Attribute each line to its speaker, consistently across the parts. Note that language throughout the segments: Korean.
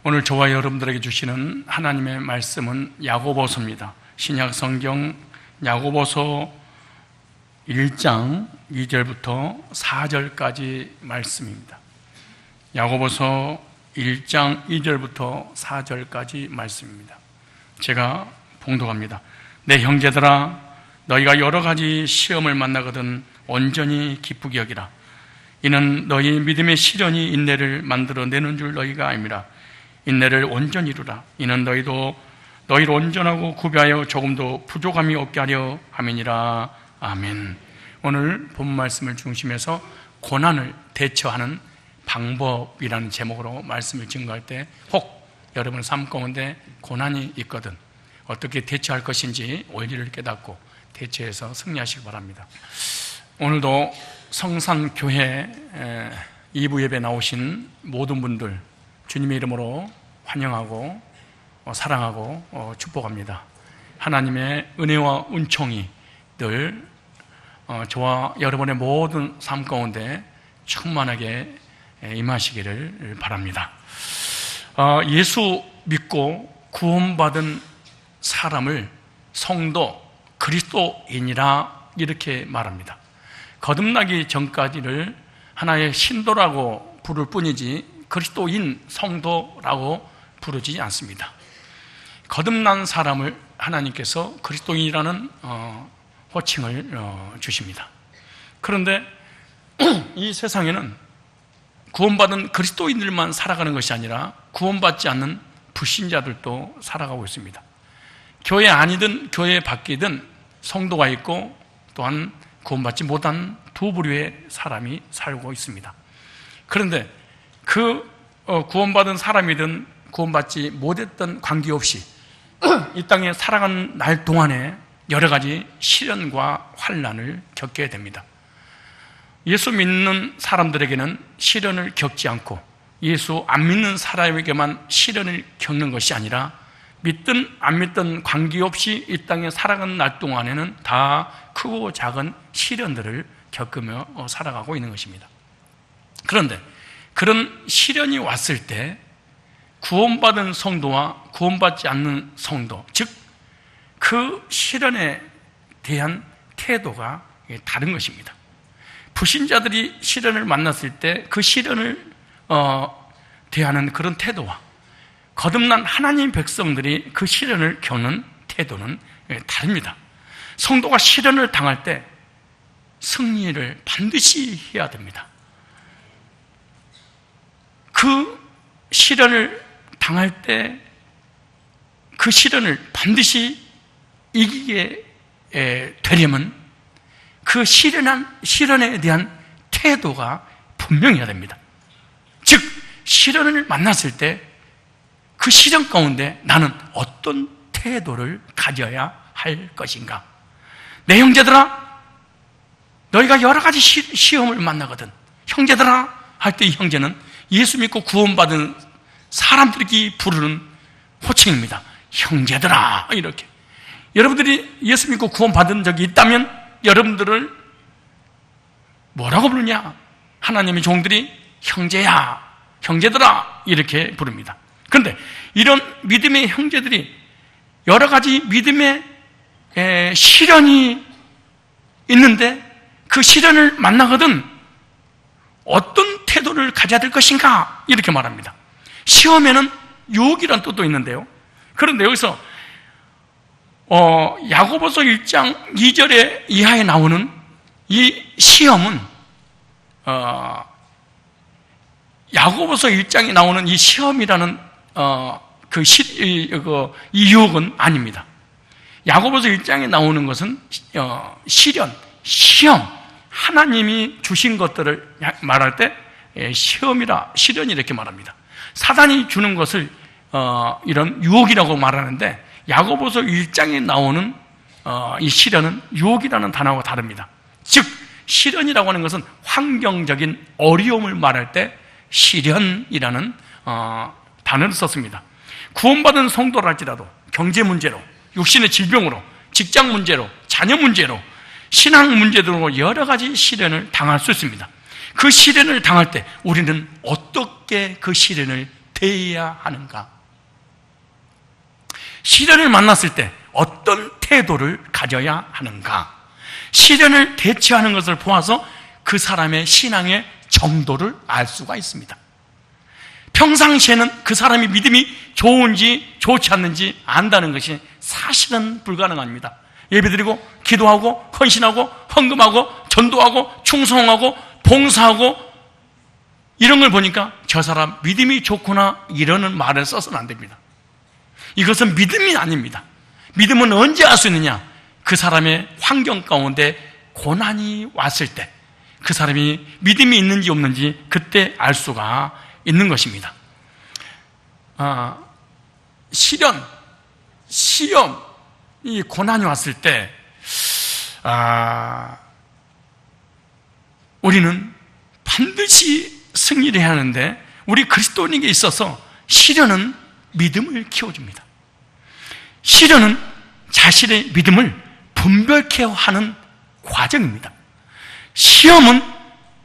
Speaker 1: 오늘 저와 여러분들에게 주시는 하나님의 말씀은 야고보서입니다. 신약 성경 야고보서 1장 2절부터 4절까지 말씀입니다. 야고보서 1장 2절부터 4절까지 말씀입니다. 제가 봉독합니다. 내 형제들아, 너희가 여러 가지 시험을 만나거든 온전히 기쁘게 여기라. 이는 너희 믿음의 시련이 인내를 만들어내는 줄 너희가 알미라. 인내를 온전히 이루라. 이는 너희를 온전하고 구비하여 조금도 부족함이 없게 하려 함이니라. 아멘. 오늘 본 말씀을 중심해서 고난을 대처하는 방법이라는 제목으로 말씀을 증거할 때 혹 여러분 삶 가운데 고난이 있거든 어떻게 대처할 것인지 원리를 깨닫고 대처해서 승리하시기 바랍니다. 오늘도 성산교회 2부 예배 나오신 모든 분들 주님의 이름으로 환영하고 사랑하고 축복합니다. 하나님의 은혜와 은총이 늘 저와 여러분의 모든 삶 가운데 충만하게 임하시기를 바랍니다. 예수 믿고 구원받은 사람을 성도, 그리스도인이라 이렇게 말합니다. 거듭나기 전까지를 하나의 신도라고 부를 뿐이지 그리스도인, 성도라고 부르지 않습니다. 거듭난 사람을 하나님께서 그리스도인이라는 호칭을 주십니다. 그런데 이 세상에는 구원받은 그리스도인들만 살아가는 것이 아니라 구원받지 않는 불신자들도 살아가고 있습니다. 교회 아니든 교회 밖이든 성도가 있고 또한 구원받지 못한 두 부류의 사람이 살고 있습니다. 그런데 그 구원받은 사람이든 구원받지 못했던 관계없이 이 땅에 살아가는 날 동안에 여러 가지 시련과 환난을 겪게 됩니다. 예수 믿는 사람들에게는 시련을 겪지 않고 예수 안 믿는 사람에게만 시련을 겪는 것이 아니라 믿든 안 믿든 관계없이 이 땅에 살아가는 날 동안에는 다 크고 작은 시련들을 겪으며 살아가고 있는 것입니다. 그런데 그런 시련이 왔을 때 구원받은 성도와 구원받지 않는 성도, 즉 그 시련에 대한 태도가 다른 것입니다. 불신자들이 시련을 만났을 때 그 시련을 대하는 그런 태도와 거듭난 하나님 백성들이 그 시련을 겪는 태도는 다릅니다. 성도가 시련을 당할 때 승리를 반드시 해야 됩니다. 그 시련을 당할 때 그 시련을 반드시 이기게 되려면 그 시련에 대한 태도가 분명해야 됩니다. 즉 시련을 만났을 때 그 시련 가운데 나는 어떤 태도를 가져야 할 것인가? 내 형제들아, 너희가 여러 가지 시험을 만나거든 형제들아 할 때 이 형제는 예수 믿고 구원받은 사람들이 부르는 호칭입니다. 형제들아, 이렇게. 여러분들이 예수 믿고 구원받은 적이 있다면 여러분들을 뭐라고 부르냐? 하나님의 종들이 형제야, 형제들아 이렇게 부릅니다. 그런데 이런 믿음의 형제들이 여러 가지 믿음의 시련이 있는데 그 시련을 만나거든 어떤 태도를 가져야 될 것인가? 이렇게 말합니다. 시험에는 유혹이라는 뜻도 있는데요. 그런데 여기서 야고보서 1장 2절에 이하에 나오는 이 시험은 야고보서 1장에 나오는 이 시험이라는 이 유혹은 아닙니다. 야고보서 1장에 나오는 것은 시련, 시험, 하나님이 주신 것들을 말할 때 시험이라, 시련이 이렇게 말합니다. 사단이 주는 것을 이런 유혹이라고 말하는데 야고보서 1장에 나오는 이 시련은 유혹이라는 단어와 다릅니다. 즉 시련이라고 하는 것은 환경적인 어려움을 말할 때 시련이라는 단어를 썼습니다. 구원받은 성도랄지라도 경제 문제로, 육신의 질병으로, 직장 문제로, 자녀 문제로, 신앙 문제로 여러 가지 시련을 당할 수 있습니다. 그 시련을 당할 때 우리는 어떻게 그 시련을 대해야 하는가? 시련을 만났을 때 어떤 태도를 가져야 하는가? 시련을 대처하는 것을 보아서 그 사람의 신앙의 정도를 알 수가 있습니다. 평상시에는 그 사람이 믿음이 좋은지 좋지 않는지 안다는 것이 사실은 불가능합니다. 예배드리고 기도하고 헌신하고 헌금하고 전도하고 충성하고 봉사하고 이런 걸 보니까 저 사람 믿음이 좋구나 이러는 말을 써서는 안 됩니다. 이것은 믿음이 아닙니다. 믿음은 언제 알 수 있느냐? 그 사람의 환경 가운데 고난이 왔을 때 그 사람이 믿음이 있는지 없는지 그때 알 수가 있는 것입니다. 시련, 시험, 이 고난이 왔을 때 우리는 반드시 승리를 해야 하는데 우리 그리스도인에게 있어서 시련은 믿음을 키워줍니다. 시련은 자신의 믿음을 분별케 하는 과정입니다. 시험은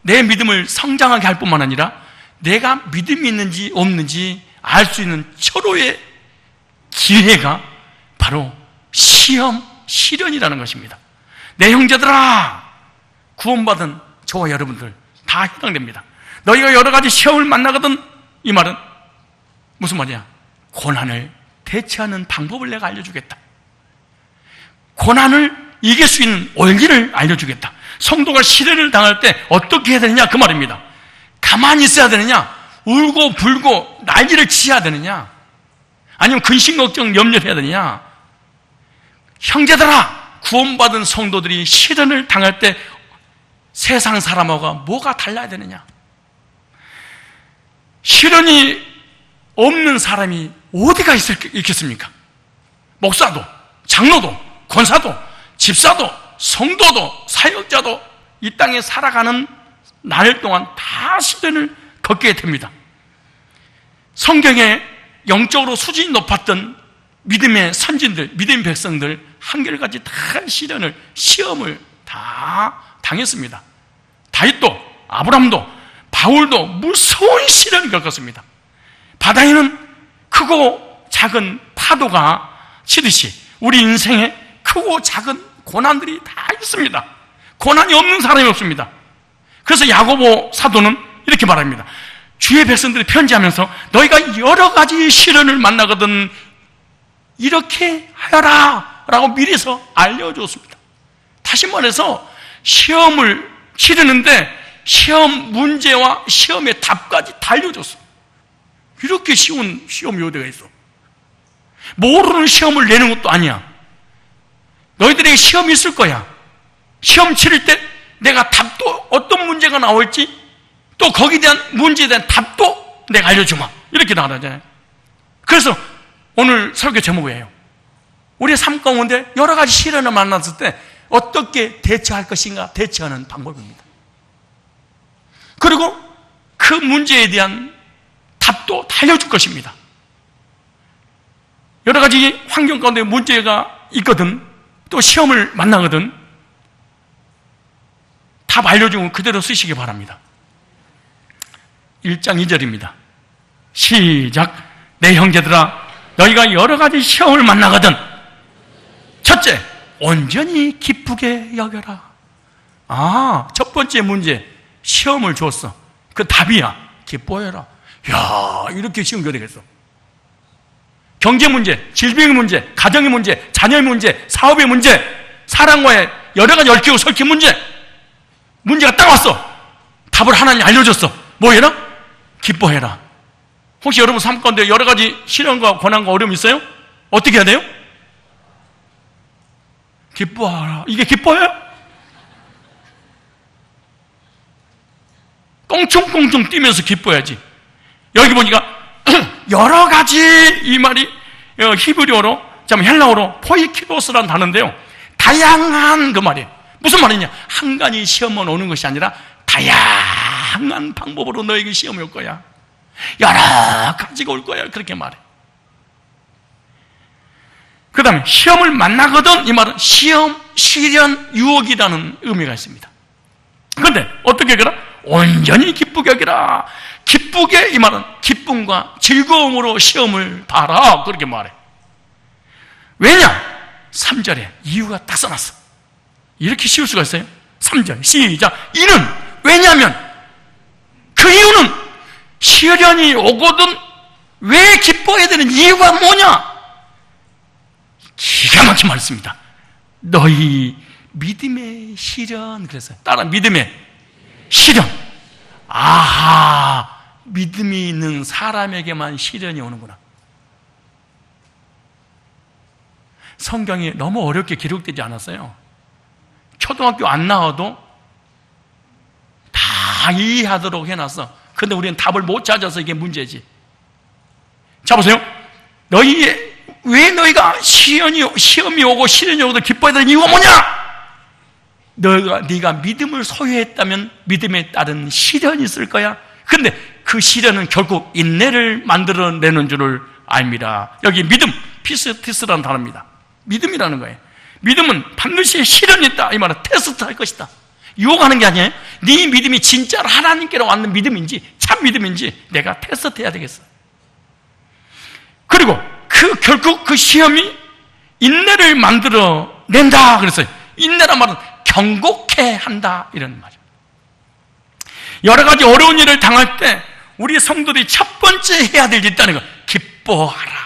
Speaker 1: 내 믿음을 성장하게 할 뿐만 아니라 내가 믿음이 있는지 없는지 알 수 있는 철호의 기회가 바로 시험, 시련이라는 것입니다. 내 형제들아, 구원받은 저와 여러분들 다 해당됩니다. 너희가 여러 가지 시험을 만나거든. 이 말은 무슨 말이야? 고난을 대처하는 방법을 내가 알려주겠다. 고난을 이길 수 있는 원리를 알려주겠다. 성도가 시련을 당할 때 어떻게 해야 되느냐 그 말입니다. 가만히 있어야 되느냐? 울고 불고 난리를 치야 되느냐? 아니면 근심 걱정 염려해야 되느냐? 형제들아, 구원받은 성도들이 시련을 당할 때 세상 사람하고 뭐가 달라야 되느냐? 시련이 없는 사람이 어디가 있겠습니까? 목사도, 장로도, 권사도, 집사도, 성도도, 사역자도 이 땅에 살아가는 날 동안 다 시련을 겪게 됩니다. 성경에 영적으로 수준이 높았던 믿음의 선진들, 믿음의 백성들 한결같이 다 시험을 다 당했습니다. 다윗도, 아브라함도, 바울도 무서운 시련을 겪었습니다. 바다에는 크고 작은 파도가 치듯이 우리 인생에 크고 작은 고난들이 다 있습니다. 고난이 없는 사람이 없습니다. 그래서 야고보 사도는 이렇게 말합니다. 주의 백성들이 편지하면서 너희가 여러 가지 시련을 만나거든 이렇게 하여라 라고 미리서 알려줬습니다. 다시 말해서 시험을 치르는데 시험 문제와 시험의 답까지 다 알려줬어. 이렇게 쉬운 시험 요대가 있어. 모르는 시험을 내는 것도 아니야. 너희들에게 시험이 있을 거야. 시험 치를 때 내가 답도 어떤 문제가 나올지 또 거기에 대한 문제에 대한 답도 내가 알려주마. 이렇게 나가잖아요. 그래서 오늘 설교 제목이에요. 우리의 삶 가운데 여러 가지 시련을 만났을 때 어떻게 대처할 것인가 대처하는 방법입니다. 그리고 그 문제에 대한 답도 다 알려줄 것입니다. 여러 가지 환경 가운데 문제가 있거든 또 시험을 만나거든 답 알려주고 그대로 쓰시기 바랍니다. 1장 2절입니다. 시작. 내 형제들아 너희가 여러 가지 시험을 만나거든 첫째, 온전히 기쁘게 여겨라. 첫 번째 문제 시험을 줬어. 그 답이야. 기뻐해라. 야, 이렇게 쉬운 게 어디 겠어? 경제 문제, 질병의 문제, 가정의 문제, 자녀의 문제, 사업의 문제, 사랑과의 여러 가지 얽히고 설킨 문제가 딱 왔어. 답을 하나님 알려줬어. 뭐 해라? 기뻐해라. 혹시 여러분 삶 가운데 여러 가지 시련과 고난과 어려움이 있어요? 어떻게 해야 돼요? 기뻐하라. 이게 기뻐해요? 꽁충꽁충 뛰면서 기뻐해야지. 여기 보니까 여러 가지 이 말이 히브리어로, 헬라어로 포이키로스라는 단어인데요. 다양한 그 말이에요. 무슨 말이냐? 한 가지 시험만 오는 것이 아니라 다양한 방법으로 너에게 시험이 올 거야. 여러 가지가 올 거야. 그렇게 말해. 그 다음에 시험을 만나거든 이 말은 시험, 시련, 유혹이라는 의미가 있습니다. 그런데 어떻게 그래? 온전히 기쁘게 여기라. 기쁘게, 이 말은 기쁨과 즐거움으로 시험을 봐라, 그렇게 말해. 왜냐? 3절에 이유가 딱 써놨어. 이렇게 쉬울 수가 있어요? 3절 시작. 이는, 왜냐하면 그 이유는 시련이 오거든 왜 기뻐해야 되는 이유가 뭐냐? 기가 막힌 말씀입니다. 너희 믿음의 시련, 그랬어요. 따라, 믿음의 시련. 아하, 믿음이 있는 사람에게만 시련이 오는구나. 성경이 너무 어렵게 기록되지 않았어요. 초등학교 안 나와도 다 이해하도록 해놨어. 근데 우리는 답을 못 찾아서 이게 문제지. 자, 보세요. 왜 너희가 시험이 오고 시련이 오고 기뻐해야 되는 이유가 뭐냐? 네가 믿음을 소유했다면 믿음에 따른 시련이 있을 거야. 근데 그 시련은 결국 인내를 만들어내는 줄을 압니다. 여기 믿음, 피스티스라는 단어입니다. 믿음이라는 거예요. 믿음은 반드시 시련이 있다, 이 말은 테스트할 것이다. 유혹하는 게 아니에요. 네 믿음이 진짜로 하나님께로 왔는 믿음인지 참 믿음인지 내가 테스트해야 되겠어. 그리고 결국 그 시험이 인내를 만들어낸다 그랬어요. 인내란 말은 경고케 한다, 이런 말이에요. 여러 가지 어려운 일을 당할 때 우리 성도들이 첫 번째 해야 될 일이 있다는 거, 기뻐하라.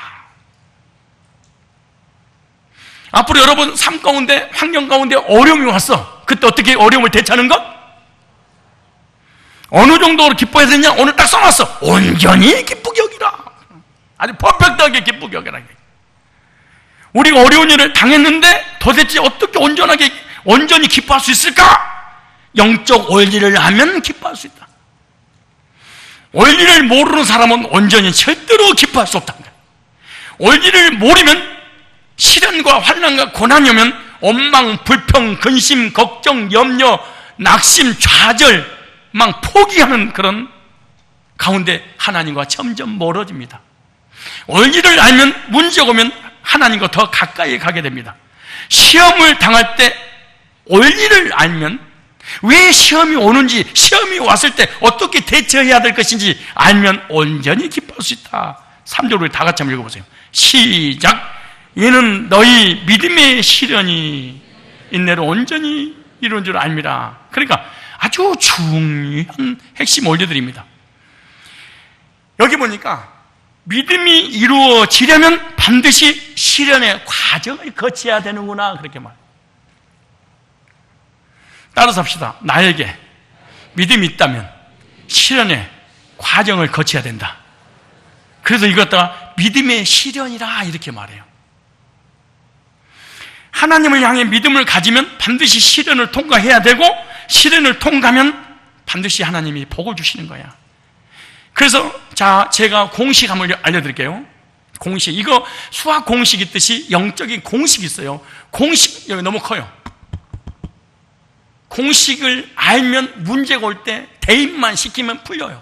Speaker 1: 앞으로 여러분 삶 가운데, 환경 가운데 어려움이 왔어. 그때 어떻게 어려움을 대처하는 것? 어느 정도로 기뻐해야 되냐? 오늘 딱 써놨어. 온전히 기쁘게 여기라. 아주 퍼펙트하게 기쁘게 여기라. 우리가 어려운 일을 당했는데 도대체 어떻게 온전히 기뻐할 수 있을까? 영적 원리를 하면 기뻐할 수 있다. 원리를 모르는 사람은 온전히 절대로 기뻐할 수 없다는 거야. 원리를 모르면 시련과 환난과 고난이 오면 원망, 불평, 근심, 걱정, 염려, 낙심, 좌절, 막 포기하는 그런 가운데 하나님과 점점 멀어집니다. 원리를 알면 문제가 오면 하나님과 더 가까이 가게 됩니다. 시험을 당할 때 원리를 알면 왜 시험이 오는지, 시험이 왔을 때 어떻게 대처해야 될 것인지 알면 온전히 기뻐할 수 있다. 3절 우리 다 같이 한번 읽어보세요. 시작. 이는 너희 믿음의 시련이 인내로 온전히 이루어진 줄 압니다. 그러니까 아주 중요한 핵심 원리들입니다. 여기 보니까 믿음이 이루어지려면 반드시 시련의 과정을 거쳐야 되는구나, 그렇게 말해요. 따라서 합시다. 나에게 믿음이 있다면 시련의 과정을 거쳐야 된다. 그래서 이것 다 믿음의 시련이라 이렇게 말해요. 하나님을 향해 믿음을 가지면 반드시 시련을 통과해야 되고, 시련을 통과하면 반드시 하나님이 복을 주시는 거야. 그래서 제가 공식 한번 알려드릴게요. 공식, 이거 수학 공식 있듯이 영적인 공식이 있어요. 공식 여기 너무 커요. 공식을 알면 문제가 올 때 대입만 시키면 풀려요.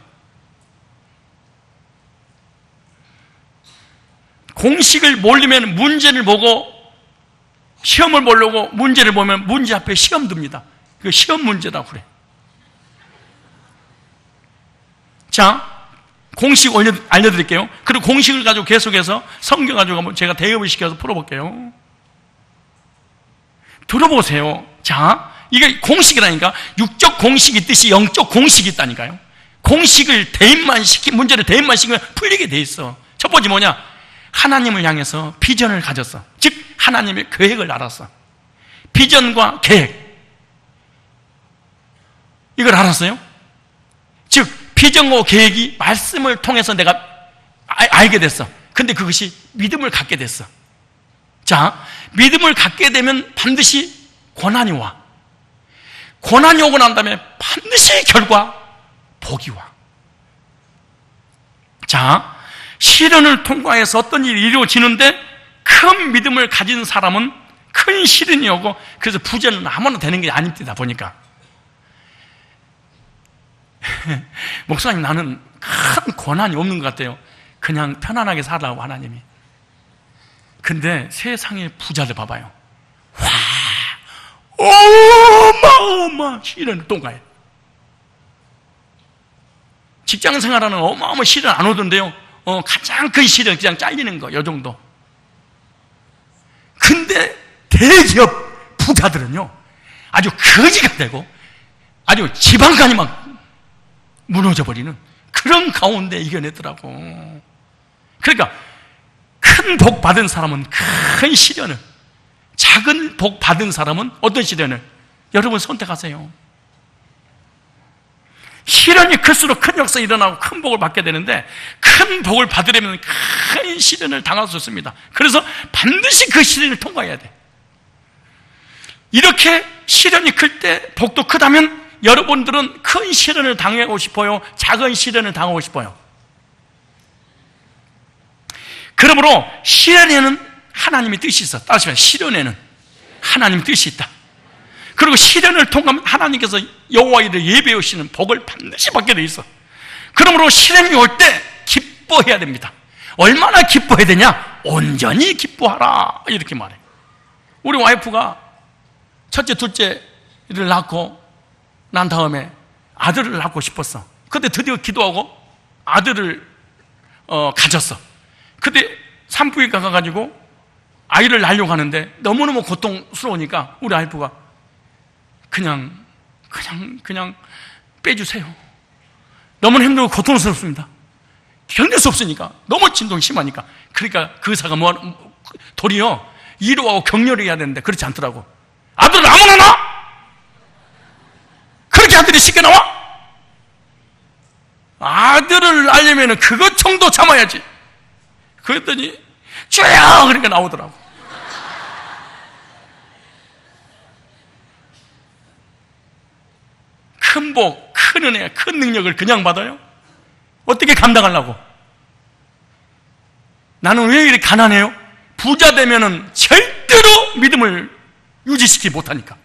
Speaker 1: 공식을 모르면 문제를 보고 시험을 보려고 문제를 보면 문제 앞에 시험 둡니다. 그 시험 문제라고 그래. 자, 공식 알려드릴게요. 그리고 공식을 가지고 계속해서 성경 가지고 한번 제가 대입을 시켜서 풀어볼게요. 들어보세요. 자, 이게 공식이라니까. 육적 공식이 있듯이 영적 공식이 있다니까요. 공식을 문제를 대입만 시키면 풀리게 돼 있어. 첫 번째 뭐냐? 하나님을 향해서 비전을 가졌어. 즉 하나님의 계획을 알았어. 비전과 계획, 이걸 알았어요. 즉 비전과 계획이 말씀을 통해서 내가 알게 됐어. 근데 그것이 믿음을 갖게 됐어. 자, 믿음을 갖게 되면 반드시 고난이 와. 고난이 오고 난 다음에 반드시 결과 복이 와. 자, 시련을 통과해서 어떤 일이 이루어지는데 큰 믿음을 가진 사람은 큰 시련이 오고, 그래서 부자는 아무나 되는 게 아닙니다. 보니까 목사님, 나는 큰 고난이 없는 것 같아요. 그냥 편안하게 살라고 하나님이. 근데 세상의 부자들 봐봐요. 와, 어마어마 시련을 통과해. 직장 생활하는 어마어마한 시련 안 오던데요. 가장 큰 시련 그냥 잘리는 거, 요 정도. 근데 대기업 부자들은요, 아주 거지가 되고 아주 지방간이 막 무너져버리는 그런 가운데 이겨냈더라고. 그러니까 큰 복 받은 사람은 큰 시련을, 작은 복 받은 사람은 어떤 시련을? 여러분 선택하세요. 시련이 클수록 큰 역사가 일어나고 큰 복을 받게 되는데, 큰 복을 받으려면 큰 시련을 당할 수 있습니다. 그래서 반드시 그 시련을 통과해야 돼. 이렇게 시련이 클 때 복도 크다면 여러분들은 큰 시련을 당하고 싶어요? 작은 시련을 당하고 싶어요? 그러므로 시련에는 하나님의 뜻이 있어. 따라서 시련에는 하나님의 뜻이 있다. 그리고 시련을 통과하면 하나님께서 여호와 이를 예배해 오시는 복을 반드시 받게 돼 있어. 그러므로 시련이 올 때 기뻐해야 됩니다. 얼마나 기뻐해야 되냐? 온전히 기뻐하라, 이렇게 말해. 우리 와이프가 첫째, 둘째를 낳고 난 다음에 아들을 낳고 싶었어. 근데 드디어 기도하고 아들을 가졌어. 근데 산부인과 가가지고 아이를 낳으려고 하는데 너무너무 고통스러우니까 우리 와이프가 그냥 빼주세요. 너무 힘들고 고통스럽습니다. 견딜 수 없으니까. 너무 진동이 심하니까. 그러니까 그 의사가 도리어 위로하고 격려를 해야 되는데 그렇지 않더라고. 아들을 아무나 낳아? 그렇게 아들이 쉽게 나와? 아들을 낳으려면 그것 정도 참아야지. 그랬더니 주여! 그러니까 나오더라고. 큰 복, 큰 은혜, 큰 능력을 그냥 받아요? 어떻게 감당하려고? 나는 왜 이렇게 가난해요? 부자 되면은 절대로 믿음을 유지시키지 못하니까.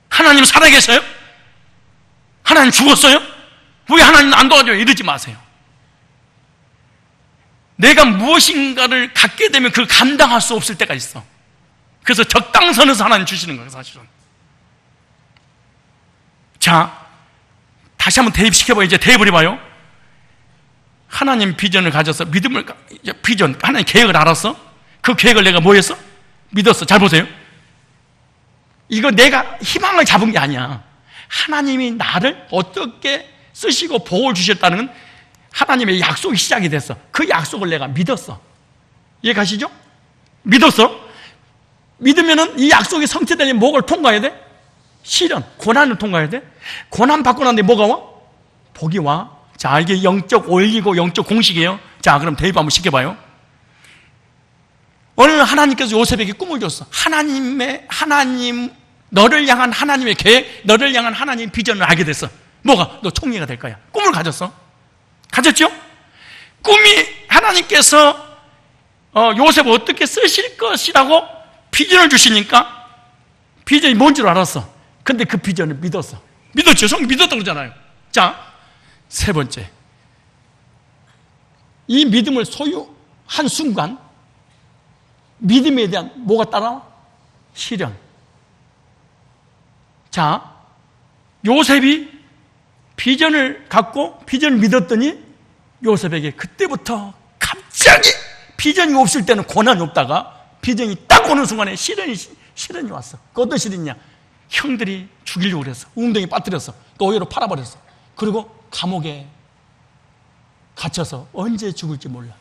Speaker 1: 하나님 살아계셔요? 하나님 죽었어요? 왜 하나님 안 도와줘요? 이러지 마세요. 내가 무엇인가를 갖게 되면 그걸 감당할 수 없을 때가 있어. 그래서 적당선에서 하나님 주시는 거예요, 사실은. 자, 다시 한번 대입시켜봐요. 이제 대입을 해봐요. 하나님 비전을 가져서 비전, 하나님 계획을 알았어? 그 계획을 내가 뭐 했어? 믿었어. 잘 보세요. 이거 내가 희망을 잡은 게 아니야. 하나님이 나를 어떻게 쓰시고 복을 주셨다는 건 하나님의 약속이 시작이 됐어. 그 약속을 내가 믿었어. 이해 가시죠? 믿었어. 믿으면은 이 약속이 성취되려면 뭐를 통과해야 돼? 시련, 고난을 통과해야 돼. 고난 받고 난 뒤에 뭐가 와? 복이 와. 자, 이게 영적 원리고 영적 공식이에요. 자, 그럼 대입 한번 시켜봐요. 어느 날 하나님께서 요셉에게 꿈을 줬어. 하나님, 너를 향한 하나님의 계획, 너를 향한 하나님의 비전을 알게 됐어. 뭐가? 너 총리가 될 거야. 꿈을 가졌어. 가졌죠? 꿈이 하나님께서 요셉을 어떻게 쓰실 것이라고 비전을 주시니까 비전이 뭔 줄 알았어. 근데 그 비전을 믿었어. 믿었죠? 성경 믿었다고 그러잖아요. 자, 세 번째. 이 믿음을 소유한 순간 믿음에 대한 뭐가 따라와? 시련. 자, 요셉이 비전을 갖고 비전을 믿었더니 요셉에게 그때부터 갑자기 비전이 없을 때는 고난이 없다가 비전이 딱 오는 순간에 시련이 왔어. 그 어떤 시련이냐? 형들이 죽이려고 그랬어. 웅덩이 빠뜨렸어. 노예로 팔아버렸어. 그리고 감옥에 갇혀서 언제 죽을지 몰라.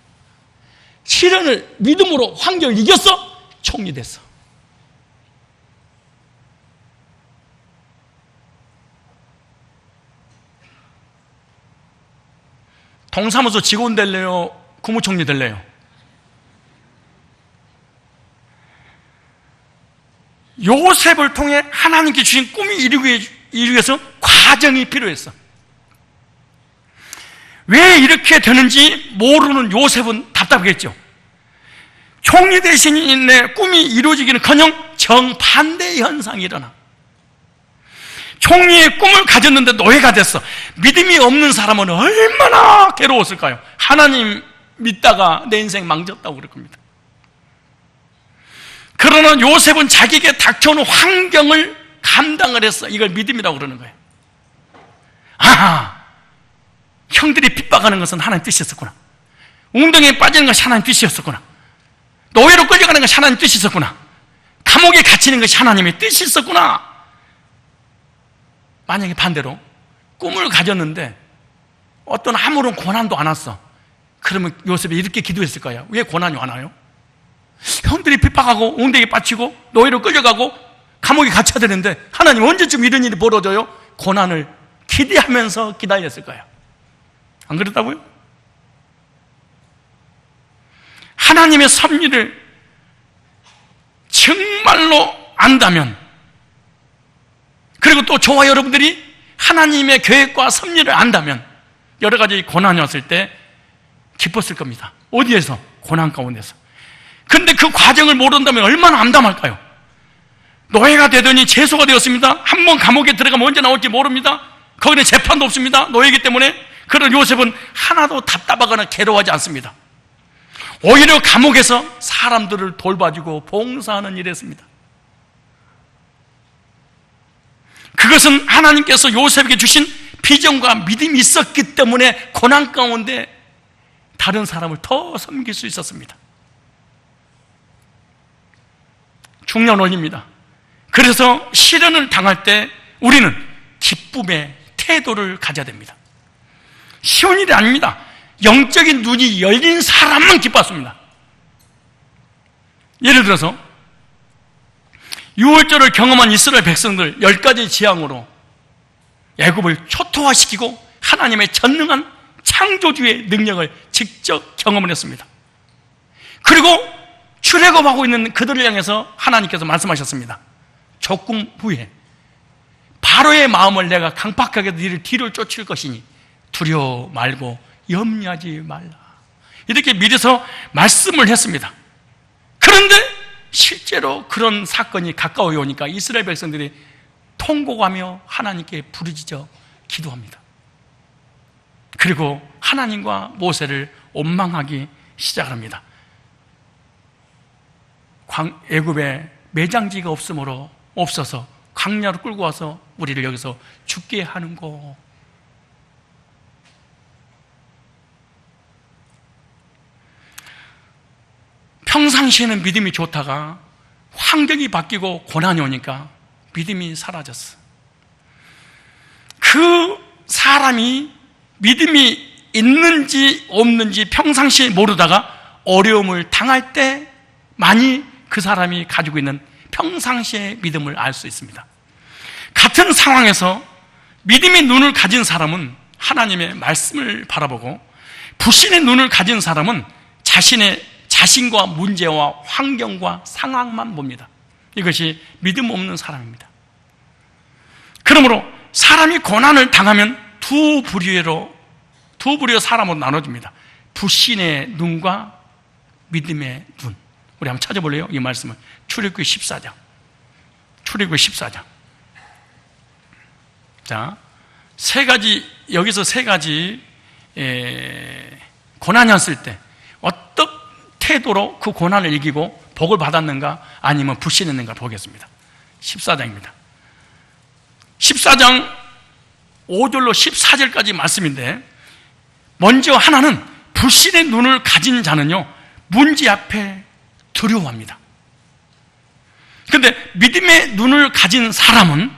Speaker 1: 시련을 믿음으로 환경을 이겼어. 총리 됐어. 동사무소 직원 될래요? 국무총리 될래요? 요셉을 통해 하나님께 주신 꿈이 이루기 위해서 과정이 필요했어. 왜 이렇게 되는지 모르는 요셉은 답답했죠. 총리 대신에 꿈이 이루어지기는커녕 정반대의 현상이 일어나. 총리의 꿈을 가졌는데 노예가 됐어. 믿음이 없는 사람은 얼마나 괴로웠을까요? 하나님 믿다가 내 인생 망쳤다고 그럴 겁니다. 그러나 요셉은 자기에게 닥쳐오는 환경을 감당을 했어. 이걸 믿음이라고 그러는 거예요. 아, 형들이 핍박하는 것은 하나님 뜻이었구나. 웅덩이에 빠지는 것이 하나님 뜻이었구나. 노예로 끌려가는 것이 하나님 뜻이었구나. 감옥에 갇히는 것이 하나님의 뜻이 있었구나. 만약에 반대로 꿈을 가졌는데 어떤 아무런 고난도 안 왔어. 그러면 요셉이 이렇게 기도했을 거야. 왜 고난이 와나요? 형들이 핍박하고 웅덩이에 빠지고 노예로 끌려가고 감옥에 갇혀야 되는데 하나님 언제쯤 이런 일이 벌어져요? 고난을 기대하면서 기다렸을 거야. 안 그랬다고요? 하나님의 섭리를 정말로 안다면, 그리고 또 저와 여러분들이 하나님의 계획과 섭리를 안다면 여러 가지 고난이 왔을 때 기뻤을 겁니다. 어디에서? 고난 가운데서. 그런데 그 과정을 모른다면 얼마나 암담할까요? 노예가 되더니 재소가 되었습니다. 한 번 감옥에 들어가면 언제 나올지 모릅니다. 거기는 재판도 없습니다. 노예이기 때문에. 그런 요셉은 하나도 답답하거나 괴로워하지 않습니다. 오히려 감옥에서 사람들을 돌봐주고 봉사하는 일을 했습니다. 그것은 하나님께서 요셉에게 주신 비전과 믿음이 있었기 때문에 고난 가운데 다른 사람을 더 섬길 수 있었습니다. 중요한 원리입니다. 그래서 시련을 당할 때 우리는 기쁨의 태도를 가져야 됩니다. 쉬운 일이 아닙니다. 영적인 눈이 열린 사람만 기뻤습니다. 예를 들어서 유월절을 경험한 이스라엘 백성들 10가지 재앙으로 애굽을 초토화시키고 하나님의 전능한 창조주의 능력을 직접 경험을 했습니다. 그리고 출애굽하고 있는 그들을 향해서 하나님께서 말씀하셨습니다. 조금 후에 바로의 마음을 내가 강팍하게 너희를 뒤를 쫓을 것이니 두려워 말고 염려하지 말라. 이렇게 미리서 말씀을 했습니다. 그런데 실제로 그런 사건이 가까이 오니까 이스라엘 백성들이 통곡하며 하나님께 부르짖어 기도합니다. 그리고 하나님과 모세를 원망하기 시작합니다. 애굽에 매장지가 없어서 광야로 끌고 와서 우리를 여기서 죽게 하는고. 평상시에는 믿음이 좋다가 환경이 바뀌고 고난이 오니까 믿음이 사라졌어. 그 사람이 믿음이 있는지 없는지 평상시에 모르다가 어려움을 당할 때 많이 그 사람이 가지고 있는 평상시의 믿음을 알 수 있습니다. 같은 상황에서 믿음의 눈을 가진 사람은 하나님의 말씀을 바라보고, 불신의 눈을 가진 사람은 자신과 문제와 환경과 상황만 봅니다. 이것이 믿음 없는 사람입니다. 그러므로 사람이 고난을 당하면 두 부류의 사람으로 나눠집니다. 불신의 눈과 믿음의 눈. 우리 한번 찾아볼래요? 이 말씀은 출애굽기 14장. 자, 여기서 세 가지 고난이 왔을 때 어떤 태도로 그 고난을 이기고 복을 받았는가 아니면 불신했는가 보겠습니다. 14장입니다. 14장 5절로 14절까지 말씀인데, 먼저 하나는 불신의 눈을 가진 자는요 문제 앞에 두려워합니다. 그런데 믿음의 눈을 가진 사람은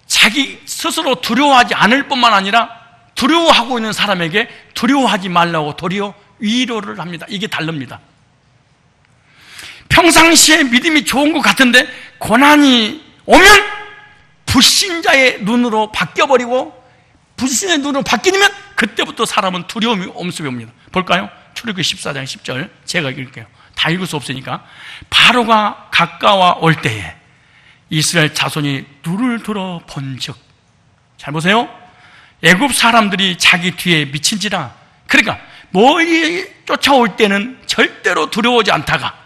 Speaker 1: 자기 스스로 두려워하지 않을 뿐만 아니라 두려워하고 있는 사람에게 두려워하지 말라고 도리어 위로를 합니다. 이게 다릅니다. 평상시에 믿음이 좋은 것 같은데 고난이 오면 불신자의 눈으로 바뀌어버리고, 불신의 눈으로 바뀌면 그때부터 사람은 두려움이 엄습해옵니다. 볼까요? 출애굽기 14장 10절 제가 읽을게요. 다 읽을 수 없으니까. 바로가 가까워 올 때에 이스라엘 자손이 눈을 들어 본즉, 잘 보세요. 애굽 사람들이 자기 뒤에 미친지라. 그러니까 멀리 쫓아올 때는 절대로 두려워하지 않다가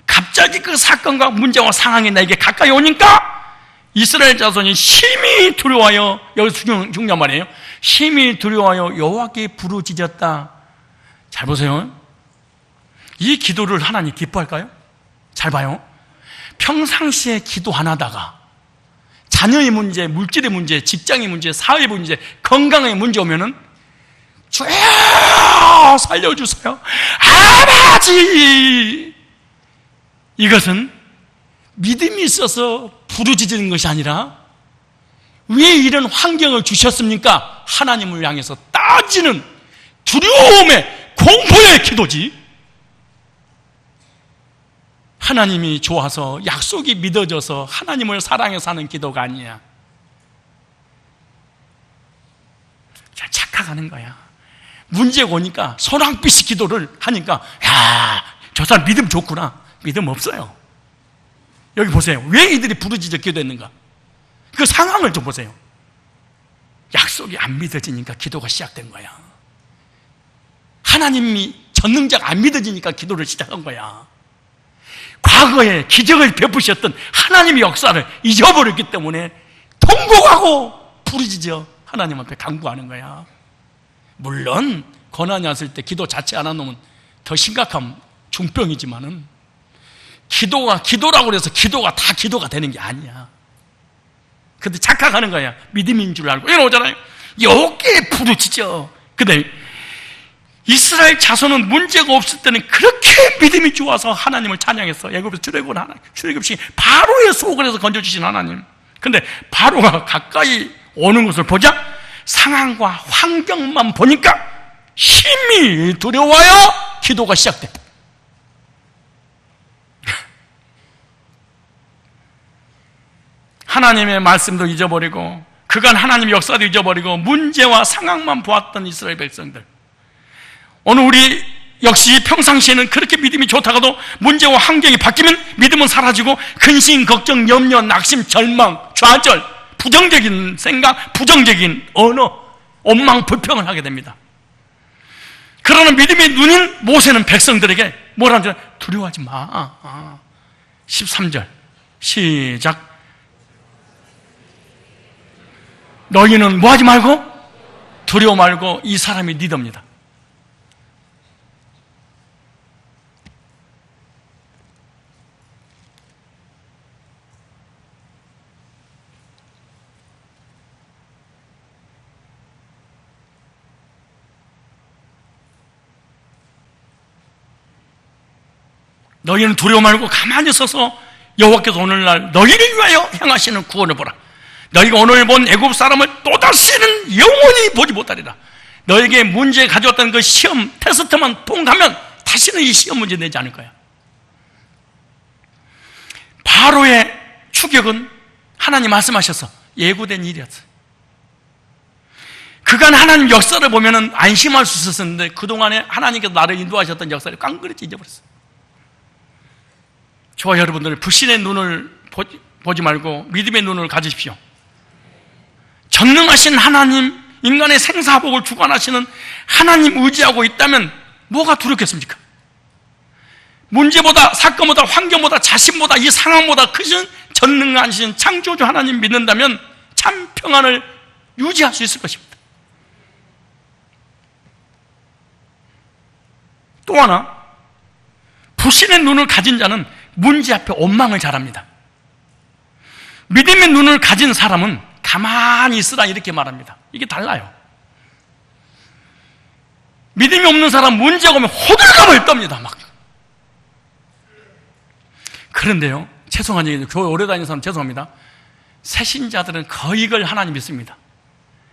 Speaker 1: 갑자기 그 사건과 문제와 상황이 나에게 가까이 오니까 이스라엘 자손이 심히 두려워하여, 여기서 중요한 말이에요. 심히 두려워하여 여호와께 부르짖었다. 잘 보세요. 이 기도를 하나님 기뻐할까요? 잘 봐요. 평상시에 기도 안 하다가 자녀의 문제, 물질의 문제, 직장의 문제, 사회의 문제, 건강의 문제 오면은 주여 살려주세요 아버지, 이것은 믿음이 있어서 부르짖는 것이 아니라 왜 이런 환경을 주셨습니까? 하나님을 향해서 따지는 두려움의 공포의 기도지. 하나님이 좋아서 약속이 믿어져서 하나님을 사랑해서 하는 기도가 아니야. 착각하는 거야. 문제가 오니까 소랑빛이 기도를 하니까 야, 저 사람 믿음 좋구나. 믿음 없어요. 여기 보세요. 왜 이들이 부르짖어 기도했는가? 그 상황을 좀 보세요. 약속이 안 믿어지니까 기도가 시작된 거야. 하나님이 전능자가 안 믿어지니까 기도를 시작한 거야. 과거에 기적을 베푸셨던 하나님의 역사를 잊어버렸기 때문에 통곡하고 부르짖어 하나님 앞에 간구하는 거야. 물론 고난이 왔을 때 기도 자체 안 하면 더 심각한 중병이지만은 기도가 기도라고 해서 기도가 다 기도가 되는 게 아니야. 근데 착각하는 거야. 믿음인 줄 알고 이런 오잖아요. 여기에 부르짖어. 근데 이스라엘 자손은 문제가 없을 때는 그렇게 믿음이 좋아서 하나님을 찬양했어. 애굽에서 출애굽을 하나, 출애굽시 바로의 속을 해서 건져주신 하나님. 근데 바로가 가까이 오는 것을 보자 상황과 환경만 보니까 힘이 두려워요. 기도가 시작돼. 하나님의 말씀도 잊어버리고 그간 하나님의 역사도 잊어버리고 문제와 상황만 보았던 이스라엘 백성들, 오늘 우리 역시 평상시에는 그렇게 믿음이 좋다가도 문제와 환경이 바뀌면 믿음은 사라지고 근심, 걱정, 염려, 낙심, 절망, 좌절, 부정적인 생각, 부정적인 언어, 원망, 불평을 하게 됩니다. 그러나 믿음의 눈인 모세는 백성들에게 뭐라는 줄 알아요? 두려워하지 마. 13절 시작. 너희는 뭐하지 말고 두려워 말고 이 사람이 리더입니다. 너희는 두려워 말고 가만히 서서 여호와께서 오늘날 너희를 위하여 행하시는 구원을 보라. 너희가 오늘 본 애굽 사람을 또다시는 영원히 보지 못하리라. 너에게 문제 가져왔던 그 시험 테스트만 통과하면 다시는 이 시험 문제 내지 않을 거야. 바로의 추격은 하나님 말씀하셔서 예고된 일이었어요. 그간 하나님 역사를 보면은 안심할 수 있었는데 그동안에 하나님께서 나를 인도하셨던 역사를 깡그리 잊어버렸어요. 저와 여러분들 불신의 눈을 보지 말고 믿음의 눈을 가지십시오. 전능하신 하나님, 인간의 생사복을 주관하시는 하나님 의지하고 있다면 뭐가 두렵겠습니까? 문제보다, 사건보다, 환경보다, 자신보다, 이 상황보다 크신 전능하신 창조주 하나님 믿는다면 참 평안을 유지할 수 있을 것입니다. 또 하나, 불신의 눈을 가진 자는 문제 앞에 원망을 잘합니다. 믿음의 눈을 가진 사람은 가만히 있으라 이렇게 말합니다. 이게 달라요. 믿음이 없는 사람 문제가 오면 호들갑을 떱니다. 막. 그런데요, 죄송한 얘기죠. 교회 오래 다니는 사람 죄송합니다. 새신자들은 거의 이걸 하나님 믿습니다.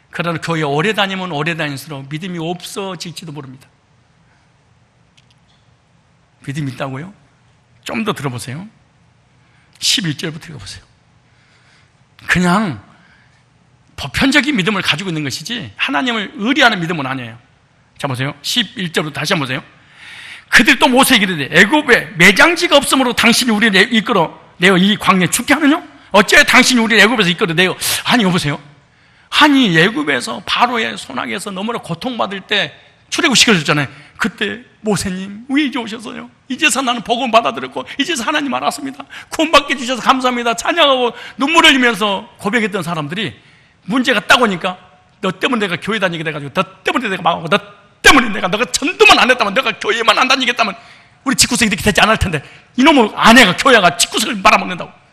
Speaker 1: 그러나 교회 오래 다니면 오래 다닐수록 믿음이 없어질지도 모릅니다. 믿음이 있다고요? 좀 더 들어보세요. 11절부터 읽어보세요. 그냥 보편적인 믿음을 가지고 있는 것이지 하나님을 의리하는 믿음은 아니에요. 자 보세요. 11절부터 다시 한번 보세요. 그들이 또 모세에게 이르되 애굽에 매장지가 없으므로 당신이 우리를 이끌어 내어 이 광야에 죽게 하느냐? 어째 당신이 우리를 애굽에서 이끌어 내어. 아니 여보세요. 아니 애굽에서 바로의 손아귀에서 너무나 고통받을 때 출애굽 시켜줬잖아요. 그때 모세님 왜 이제 오셨어요? 이제서 나는 복음 받아들였고 이제서 하나님 알았습니다. 구원받게 주셔서 감사합니다. 찬양하고 눈물을 흘리면서 고백했던 사람들이 문제가 딱 오니까 너 때문에 내가 교회 다니게 돼가지고 너 때문에 내가 망하고 너 때문에 내가 너가 전도만 안 했다면 너가 교회만 안 다니겠다면 우리 집구석이 이렇게 되지 않을 텐데 이놈의 아내가 교회가 집구석을 말아먹는다고.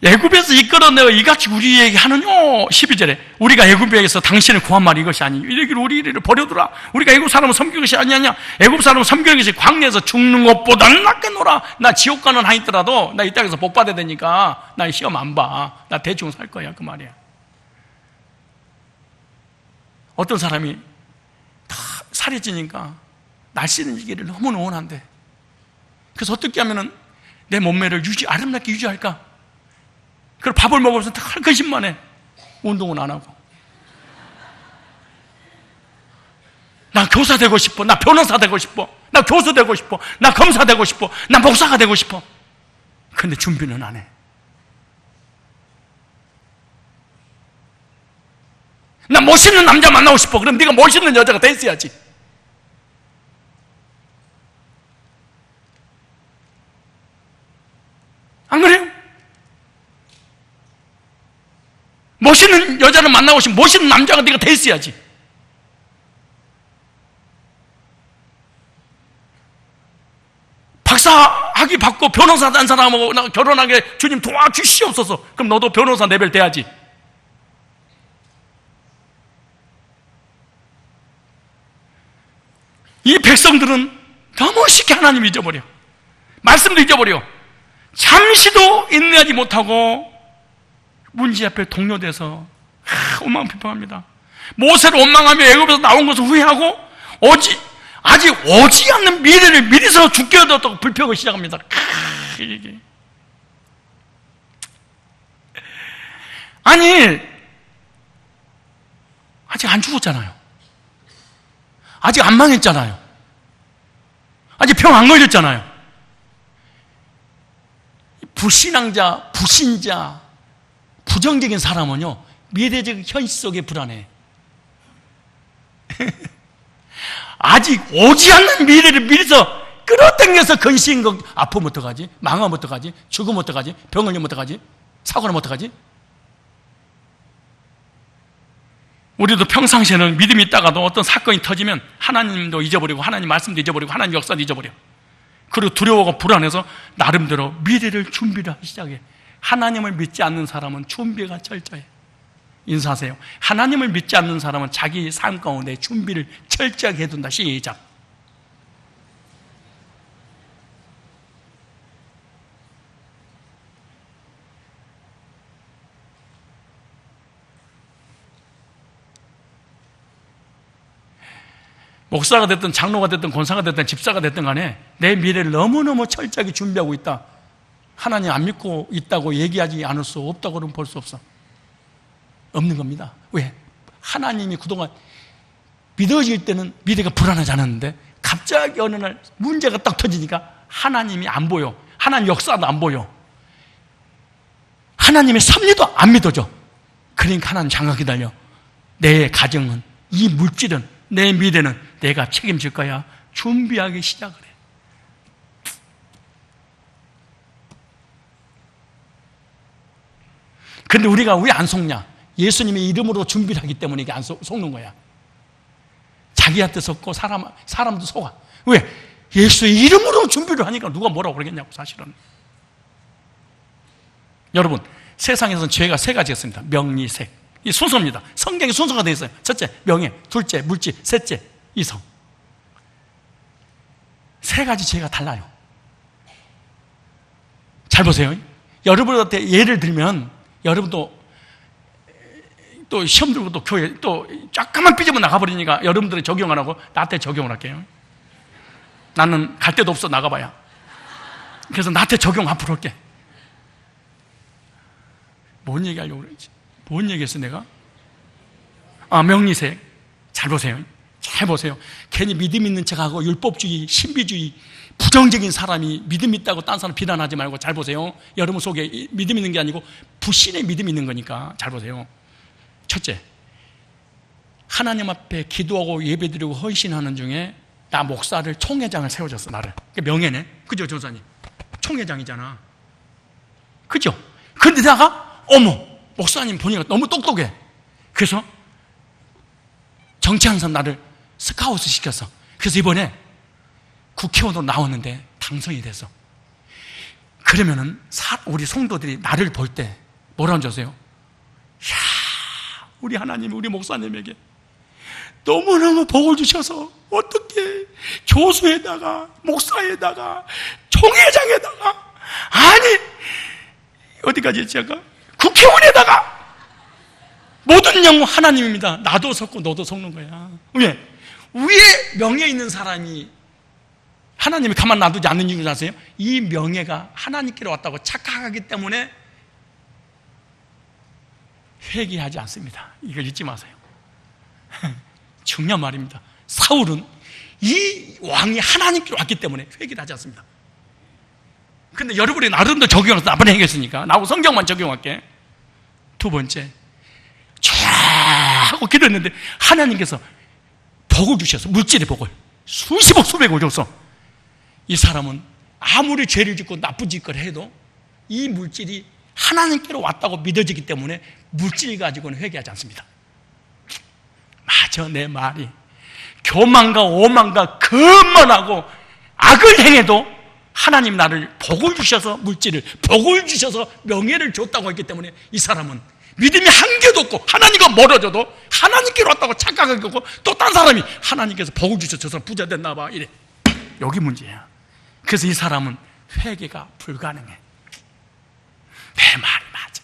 Speaker 1: 애굽에서 이끌어내어 이같이 우리에게 하느뇨. 12절에 우리가 애굽에서 당신을 구한 말이 이것이 아니니 이르기를 우리 이를 버려두라. 우리가 애굽 사람을 섬기는 것이 아니냐. 애굽 사람을 섬기는 것이 광야에서 죽는 것보다는 낫겠노라. 나 지옥 가는 한 있더라도 나 이 땅에서 복 받아야 되니까 나 시험 안 봐. 나 대충 살 거야. 그 말이야. 어떤 사람이 다 살이 찌니까 날씬해지기를 기를 너무너무 원한대. 그래서 어떻게 하면은 내 몸매를 아름답게 유지할까? 그걸 밥을 먹으면서 다 근심만 해. 운동은 안 하고. 나 교사 되고 싶어. 나 변호사 되고 싶어. 나 교수 되고 싶어. 나 검사 되고 싶어. 나 목사가 되고 싶어. 근데 준비는 안 해. 나 멋있는 남자 만나고 싶어. 그럼 네가 멋있는 여자가 돼 있어야지. 안 그래요? 멋있는 여자를 만나고 싶으면 멋있는 남자가 네가 돼 있어야지. 박사학위 받고 변호사 한 사람하고 결혼하게 주님 도와주시옵소서. 그럼 너도 변호사 레벨 돼야지. 이 백성들은 너무 쉽게 하나님 잊어버려. 말씀도 잊어버려. 잠시도 인내하지 못하고 문제 앞에 동료돼서 원망평평합니다. 모세를 원망하며 애굽에서 나온 것을 후회하고 아직 오지 않는 미래를 미리서 죽게 얻었다고 불평을 시작합니다. 이게. 아니 아직 안 죽었잖아요. 아직 안 망했잖아요. 아직 병 안 걸렸잖아요. 불신앙자, 불신자, 부정적인 사람은요 미래적 현실 속에 불안해. 아직 오지 않는 미래를 미리서 끌어당겨서 근시인 거. 아프면 어떡하지? 망하면 어떡하지? 죽으면 어떡하지? 병 걸리면 어떡하지? 사고 나면 어떡하지? 우리도 평상시에는 믿음이 있다가도 어떤 사건이 터지면 하나님도 잊어버리고 하나님 말씀도 잊어버리고 하나님 역사도 잊어버려. 그리고 두려워하고 불안해서 나름대로 미래를 준비를 하기 시작해. 하나님을 믿지 않는 사람은 준비가 철저해. 인사하세요. 하나님을 믿지 않는 사람은 자기 삶 가운데 준비를 철저하게 해둔다. 시작. 목사가 됐든 장로가 됐든 권사가 됐든 집사가 됐든 간에 내 미래를 너무너무 철저하게 준비하고 있다. 하나님 안 믿고 있다고 얘기하지 않을 수 없다고는 볼 수 없어. 없는 겁니다. 왜? 하나님이 그동안 믿어질 때는 미래가 불안하지 않았는데 갑자기 어느 날 문제가 딱 터지니까 하나님이 안 보여. 하나님 역사도 안 보여. 하나님의 섭리도 안 믿어져. 그러니까 하나님 장가 기다려. 내 가정은, 이 물질은, 내 미래는 내가 책임질 거야. 준비하기 시작을 해. 근데 우리가 왜 안 속냐? 예수님의 이름으로 준비를 하기 때문에 이게 안 속는 거야. 자기한테 속고 사람도 속아. 왜? 예수의 이름으로 준비를 하니까 누가 뭐라고 그러겠냐고, 사실은. 여러분, 세상에서는 죄가 세 가지가 있습니다. 명리색. 이 순서입니다. 성경에 순서가 되어 있어요. 첫째, 명예. 둘째, 물질. 셋째, 이성. 세 가지 죄가 달라요. 잘 보세요. 여러분한테 예를 들면, 여러분도 또 시험 들고 또 교회 또 잠깐만 삐지면 나가버리니까 여러분들이 적용 안 하고 나한테 적용을 할게요. 나는 갈 데도 없어, 나가봐야. 그래서 나한테 적용 앞으로 할게. 뭔 얘기하려고 그러지? 뭔 얘기했어 내가? 명리색. 잘 보세요. 잘 보세요. 괜히 믿음 있는 척하고 율법주의, 신비주의, 부정적인 사람이 믿음 있다고 딴 사람 비난하지 말고 잘 보세요. 여러분 속에 믿음 있는 게 아니고 불신의 믿음이 있는 거니까 잘 보세요. 첫째, 하나님 앞에 기도하고 예배드리고 헌신하는 중에 나 목사를 총회장을 세워줬어, 나를. 명예네. 그죠, 조사님? 총회장이잖아. 그죠? 근데 내가 목사님 보니까 너무 똑똑해. 그래서 정치하는 사람 나를 스카우트 시켰어. 그래서 이번에 국회의원으로 나왔는데 당선이 됐어. 그러면은 우리 성도들이 나를 볼 때 뭐라는 줄 아세요? 이야, 우리 하나님이 우리 목사님에게 너무너무 복을 주셔서 어떻게 교수에다가 목사에다가 총회장에다가, 아니 어디까지 했지 아까? 국회의원에다가 모든 영웅 하나님입니다. 나도 섰고 너도 섰는 거야. 왜? 위에 명예 있는 사람이 하나님이 가만 놔두지 않는 이유를 아세요? 이 명예가 하나님께로 왔다고 착각하기 때문에 회개하지 않습니다. 이걸 잊지 마세요. 중요한 말입니다. 사울은 이 왕이 하나님께로 왔기 때문에 회개를 하지 않습니다. 근데 여러분이 나름대로 적용해서 나번에 회개했으니까 나하고 성경만 적용할게. 두 번째, 쫙 하고 기도했는데 하나님께서 복을 주셔서, 물질의 복을 수십억 수백을 줬어. 이 사람은 아무리 죄를 짓고 나쁜 짓을 해도 이 물질이 하나님께로 왔다고 믿어지기 때문에 물질 가지고는 회개하지 않습니다. 맞아, 내 말이. 교만과 오만과 거만하고 악을 행해도 하나님 나를 복을 주셔서 물질을, 복을 주셔서 명예를 줬다고 했기 때문에 이 사람은 믿음이 한 개도 없고 하나님과 멀어져도 하나님께로 왔다고 착각하고, 또 딴 사람이 하나님께서 복을 주셔서 저 사람 부자 됐나 봐 이래. 여기 문제야. 그래서 이 사람은 회개가 불가능해. 내 말이 맞아.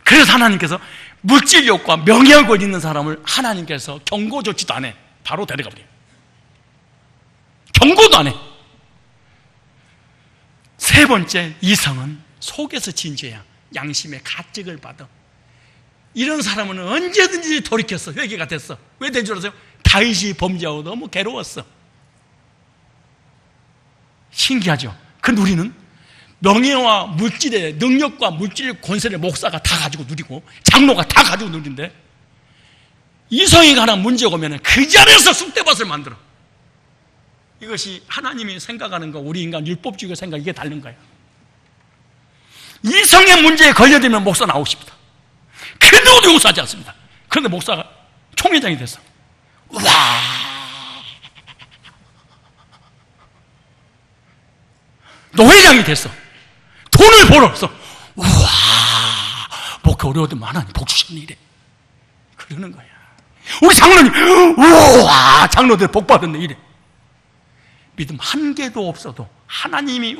Speaker 1: 그래서 하나님께서 물질 욕과 명예욕을 있는 사람을 하나님께서 경고 조치도 안 해. 바로 데려가 버려요. 경고도 안 해. 세 번째, 이성은 속에서 지은 죄야. 양심의 가책을 받아. 이런 사람은 언제든지 돌이켰어. 회개가 됐어. 왜 된 줄 아세요? 다윗이 범죄하고 너무 괴로웠어. 신기하죠? 근데 우리는 명예와 물질의 능력과 물질의 권세를 목사가 다 가지고 누리고 장로가 다 가지고 누리는데, 이성이 하나 문제가 오면 그 자리에서 쑥대밭을 만들어. 이것이 하나님이 생각하는 거, 우리 인간 율법주의가 생각, 이게 다른 거예요. 이성의 문제에 걸려들면 목사 나오고 싶다. 그 누구도 용서하지 않습니다. 그런데 목사가 총회장이 됐어. 와, 노회장이 됐어. 돈을 벌었어. 우와, 목회 어려워도 하나님 복 주셨네 이래. 그러는 거야. 우리 장로님, 우와, 장로들 복 받았네 이래. 믿음 한 개도 없어도 하나님이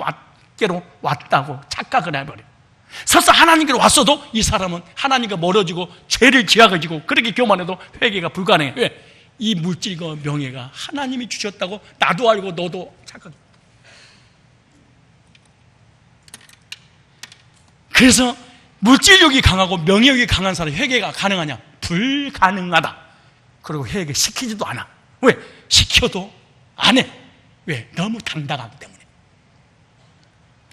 Speaker 1: 께로 왔다고 착각을 해버려. 설사 하나님께로 왔어도 이 사람은 하나님과 멀어지고 죄를 지어가지고 그렇게 교만해도 회개가 불가능해. 왜? 이 물질과 명예가 하나님이 주셨다고 나도 알고 너도 착각해. 그래서 물질욕이 강하고 명예욕이 강한 사람이 회개가 가능하냐? 불가능하다. 그리고 회개 시키지도 않아. 왜? 시켜도 안 해. 왜? 너무 당당하기 때문에.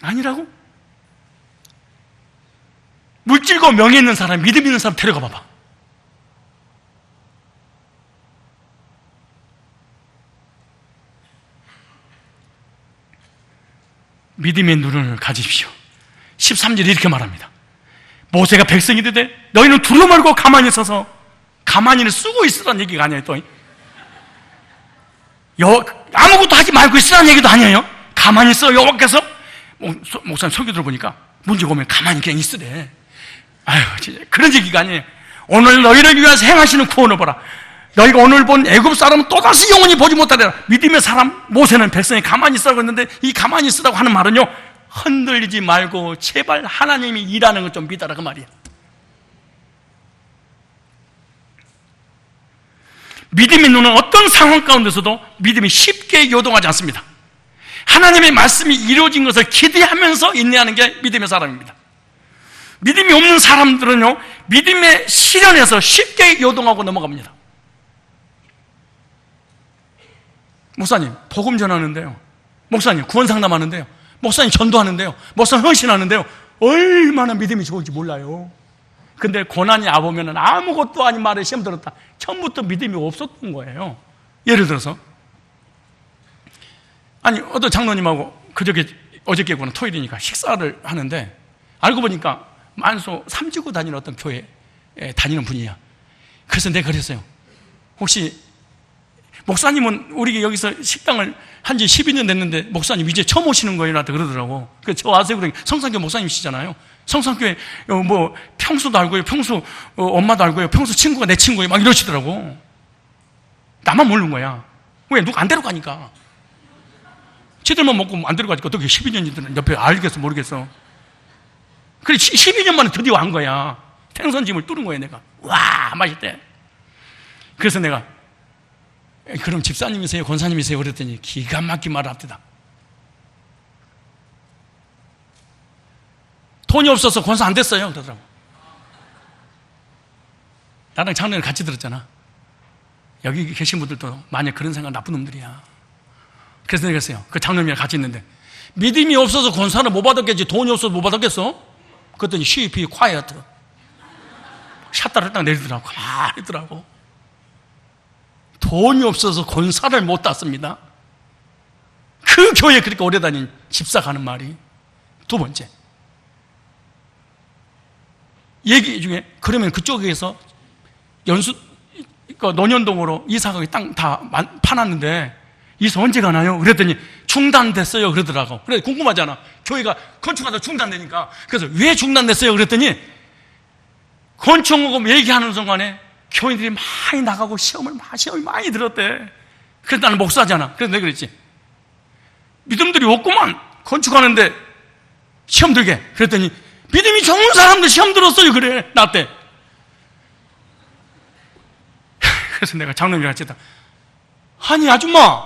Speaker 1: 아니라고? 물질과 명예 있는 사람, 믿음 있는 사람 데려가 봐봐. 믿음의 눈을 가지십시오. 13절에 이렇게 말합니다. 모세가 백성이 되되 너희는 두려워 말고 가만히 있어서, 가만히는 쓰고 있으라는 얘기가 아니에요. 또 아무것도 하지 말고 있으라는 얘기도 아니에요. 가만히 있어. 여호와께서, 목사님 설교 들어보니까 문제가 오면 가만히 그냥 있으래. 아유, 진짜 그런 얘기가 아니에요. 오늘 너희를 위해서 행하시는 구원을 보라. 너희가 오늘 본 애굽 사람은 또다시 영원히 보지 못하리라. 믿음의 사람 모세는 백성이 가만히 있으라고 했는데, 이 가만히 있으라고 하는 말은요, 흔들리지 말고 제발 하나님이 일하는 것 좀 믿어라 그 말이에요. 믿음의 눈은 어떤 상황 가운데서도 믿음이 쉽게 요동하지 않습니다. 하나님의 말씀이 이루어진 것을 기대하면서 인내하는 게 믿음의 사람입니다. 믿음이 없는 사람들은요, 믿음의 시련에서 쉽게 요동하고 넘어갑니다. 목사님 복음 전하는데요, 목사님 구원 상담하는데요, 목사님 전도하는데요, 목사님 헌신하는데요, 얼마나 믿음이 좋을지 몰라요. 근데 고난이 와보면 아무것도 아닌 말에 시험 들었다. 처음부터 믿음이 없었던 거예요. 예를 들어서, 아니 어떤 장로님하고 어저께구나 토요일이니까 식사를 하는데, 알고 보니까 만소 3지구 다니는 어떤 교회 다니는 분이야. 그래서 내가 그랬어요. 혹시 목사님은 우리 여기서 식당을 한 지 12년 됐는데 목사님 이제 처음 오시는 거예요? 나한테 그러더라고. 그래서 저 아세요? 그러니까 성산교회 목사님이시잖아요. 성산교회 뭐 평수도 알고요, 평수 엄마도 알고요, 평수 친구가 내 친구예요, 막 이러시더라고. 나만 모르는 거야. 왜? 누가 안 데려가니까. 지들만 먹고 안 데려가니까 어떻게 12년이든 옆에 알겠어 모르겠어. 그래 12년 만에 드디어 한 거야. 생선짐을 뚫은 거야 내가. 와 맛있대. 그래서 내가 그럼 집사님이세요? 권사님이세요? 그랬더니 기가 막히게 말을 합니다. 돈이 없어서 권사 안 됐어요 그러더라고. 나랑 작년에 같이 들었잖아. 여기 계신 분들도 만약 그런 생각 나쁜 놈들이야. 그래서 내가 그랬어요. 그 장로님이랑 같이 있는데 믿음이 없어서 권사를 못 받았겠지 돈이 없어서 못 받았겠어? 그랬더니 쉬피 quiet 샷다를 딱 내리더라고. 가만히 있더라고. 돈이 없어서 권사를 못 땄습니다. 그 교회에 그렇게 오래 다닌 집사가 하는 말이. 두 번째 얘기 중에 그러면 그쪽에서 논현동으로 이사가게 땅 다 파놨는데 이사 언제 가나요? 그랬더니 중단됐어요 그러더라고. 그래 궁금하잖아. 교회가 건축하다 중단되니까. 그래서 왜 중단됐어요? 그랬더니 건축하고 얘기하는 순간에 교인들이 많이 나가고 시험을 많이 들었대. 그래서 나는 목사잖아. 그래서 내가 그랬지. 믿음들이 없구만. 건축하는데 시험 들게. 그랬더니 믿음이 좋은 사람들 시험 들었어요. 그래 나 때. 그래서 내가 장로님이랑 같이 했다. 아니 아줌마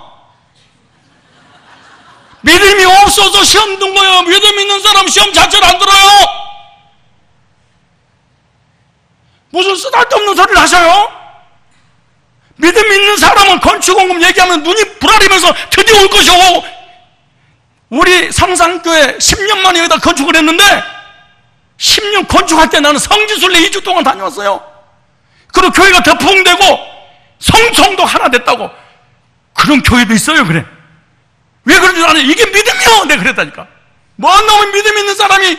Speaker 1: 믿음이 없어서 시험 든 거예요. 믿음 있는 사람 시험 자체를 안 들어요. 무슨 쓰잘데없는 소리를 하셔요? 믿음 있는 사람은 건축원금 얘기하면 눈이 부라리면서 드디어 올 것이오. 우리 성산교회 10년 만에 여기다 건축을 했는데 10년 건축할 때 나는 성지순례 2주 동안 다녀왔어요. 그리고 교회가 더 부흥되고 성청도 하나 됐다고. 그런 교회도 있어요. 그래. 왜 그런 줄 아냐? 이게 믿음이요. 내가 그랬다니까. 뭔 놈의 믿음 있는 사람이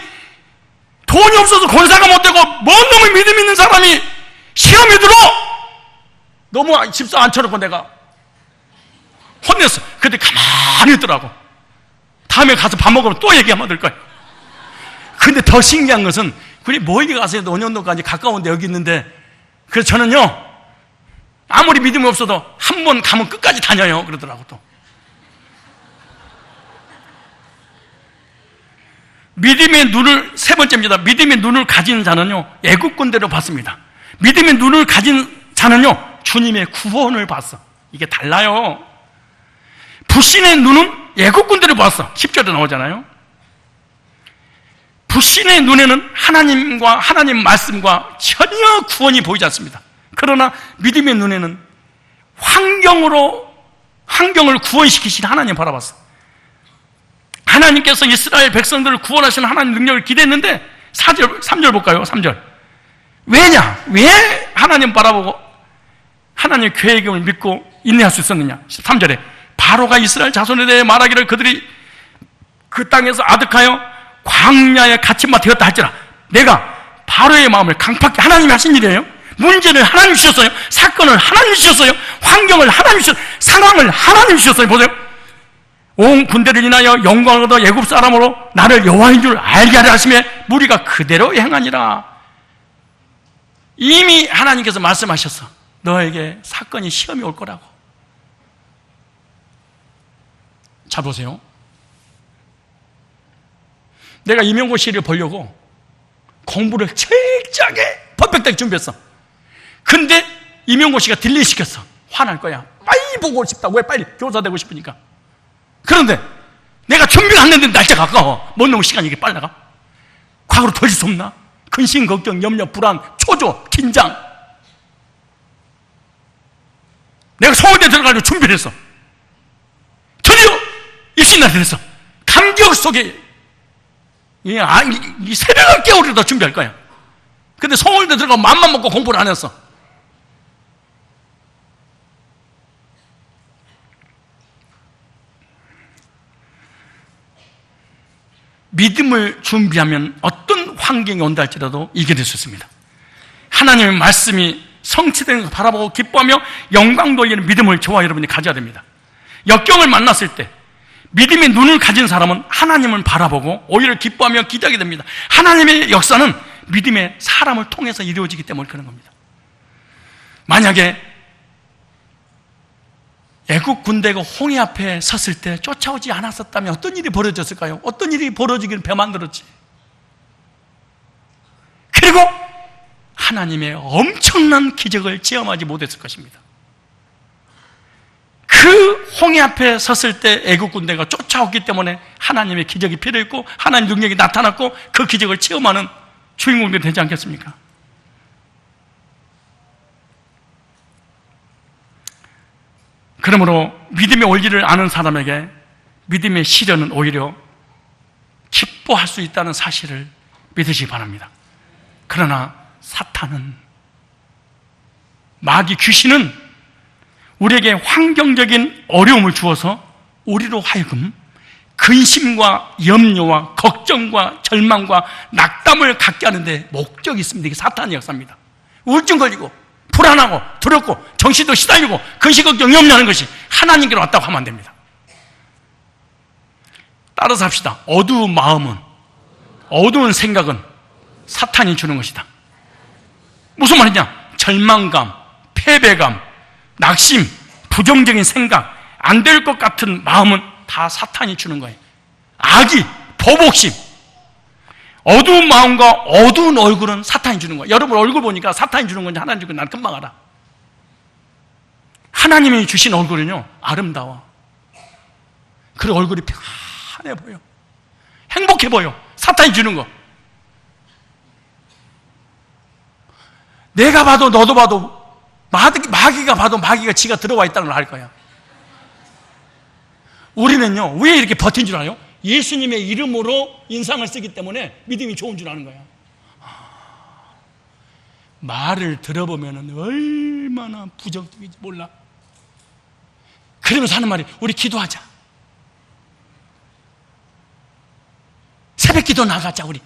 Speaker 1: 돈이 없어서 권사가 못 되고 뭔 놈의 믿음 있는 사람이 시험이 들어. 너무 집사 앉혀놓고 내가 혼냈어. 근데 가만히 있더라고. 다음에 가서 밥 먹으면 또 얘기하면 될 거야. 근데 더 신기한 것은 그리 멀리 가서 논현동까지 가까운데 여기 있는데 그래서 저는요 아무리 믿음이 없어도 한 번 가면 끝까지 다녀요 그러더라고. 또 믿음의 눈을, 세 번째입니다. 믿음의 눈을 가진 자는요 애국군대로 봤습니다. 믿음의 눈을 가진 자는요 주님의 구원을 봤어. 이게 달라요. 불신의 눈은 애국군대로 봤어. 10절에 나오잖아요. 불신의 눈에는 하나님과 하나님 말씀과 전혀 구원이 보이지 않습니다. 그러나 믿음의 눈에는 환경을 구원시키신 하나님 바라봤어. 하나님께서 이스라엘 백성들을 구원하시는 하나님 능력을 기대했는데 3절 볼까요? 3절. 왜냐? 왜 하나님 바라보고 하나님의 계획을 믿고 인내할 수 있었느냐? 3절에 바로가 이스라엘 자손에 대해 말하기를 그들이 그 땅에서 아득하여 광야에 갇힌 바 되었다 할지라. 내가 바로의 마음을 강팍히, 하나님이 하신 일이에요. 문제를 하나님 주셨어요. 사건을 하나님 주셨어요. 환경을 하나님 주셨어요. 상황을 하나님 주셨어요. 보세요. 온 군대를 인하여 영광을 얻어 애굽 사람으로 나를 여호와인 줄 알게 하려 하시매 무리가 그대로 행하니라. 이미 하나님께서 말씀하셨어. 너에게 사건이 시험이 올 거라고. 자 보세요. 내가 임용고 시를 보려고 공부를 철저하게 퍼펙트하게 준비했어. 근데 임용고 씨가 딜레이 시켰어. 화날 거야. 빨리 보고 싶다. 왜 빨리? 교사 되고 싶으니까. 그런데 내가 준비를 했는데 날짜가 가까워. 뭔 놈의 시간이 이게 빨리 나가? 과거로 돌릴 수 없나? 근심, 걱정, 염려, 불안, 초조, 긴장. 내가 서울대 들어가려고 준비를 했어. 드디어 입시날이 됐어. 감격 속에 이 새벽을 깨우려다 준비할 거야. 근데 서울대 들어가고 맘만 먹고 공부를 안 했어. 믿음을 준비하면 어떤 환경이 온다 할지라도 이겨낼 수 있습니다. 하나님의 말씀이 성취되는 것을 바라보고 기뻐하며 영광 돌리는 믿음을 저와 여러분이 가져야 됩니다. 역경을 만났을 때 믿음의 눈을 가진 사람은 하나님을 바라보고 오히려 기뻐하며 기대하게 됩니다. 하나님의 역사는 믿음의 사람을 통해서 이루어지기 때문에 그런 겁니다. 만약에 애국 군대가 홍해 앞에 섰을 때 쫓아오지 않았었다면 어떤 일이 벌어졌을까요? 어떤 일이 벌어지기를 배 만들었지. 그리고 하나님의 엄청난 기적을 체험하지 못했을 것입니다. 그 홍해 앞에 섰을 때 애국 군대가 쫓아오기 때문에 하나님의 기적이 필요했고 하나님의 능력이 나타났고 그 기적을 체험하는 주인공들이 되지 않겠습니까? 그러므로 믿음의 원리를 아는 사람에게 믿음의 시련은 오히려 기뻐할 수 있다는 사실을 믿으시기 바랍니다. 그러나 사탄은, 마귀 귀신은 우리에게 환경적인 어려움을 주어서 우리로 하여금 근심과 염려와 걱정과 절망과 낙담을 갖게 하는데 목적이 있습니다. 이게 사탄의 역사입니다. 우울증 걸리고 불안하고 두렵고 정신도 시달리고 근심 걱정 염려하는 것이 하나님께로 왔다고 하면 안 됩니다. 따라서 합시다. 어두운 마음은, 어두운 생각은 사탄이 주는 것이다. 무슨 말이냐? 절망감, 패배감, 낙심, 부정적인 생각, 안 될 것 같은 마음은 다 사탄이 주는 거예요. 악의, 보복심, 어두운 마음과 어두운 얼굴은 사탄이 주는 거예요. 여러분 얼굴 보니까 사탄이 주는 건지 하나님 주는 건지 난 금방 알아. 하나님이 주신 얼굴은요 아름다워. 그리고 얼굴이 편해 보여, 행복해 보여. 사탄이 주는 거. 내가 봐도 너도 봐도 마귀가 봐도 마귀가 지가 들어와 있다는 걸 알 거야. 우리는요 왜 이렇게 버틴 줄 알아요? 예수님의 이름으로 인상을 쓰기 때문에 믿음이 좋은 줄 아는 거야. 말을 들어보면 얼마나 부정적인지 몰라. 그러면서 하는 말이 우리 기도하자. 새벽 기도 나가자 우리.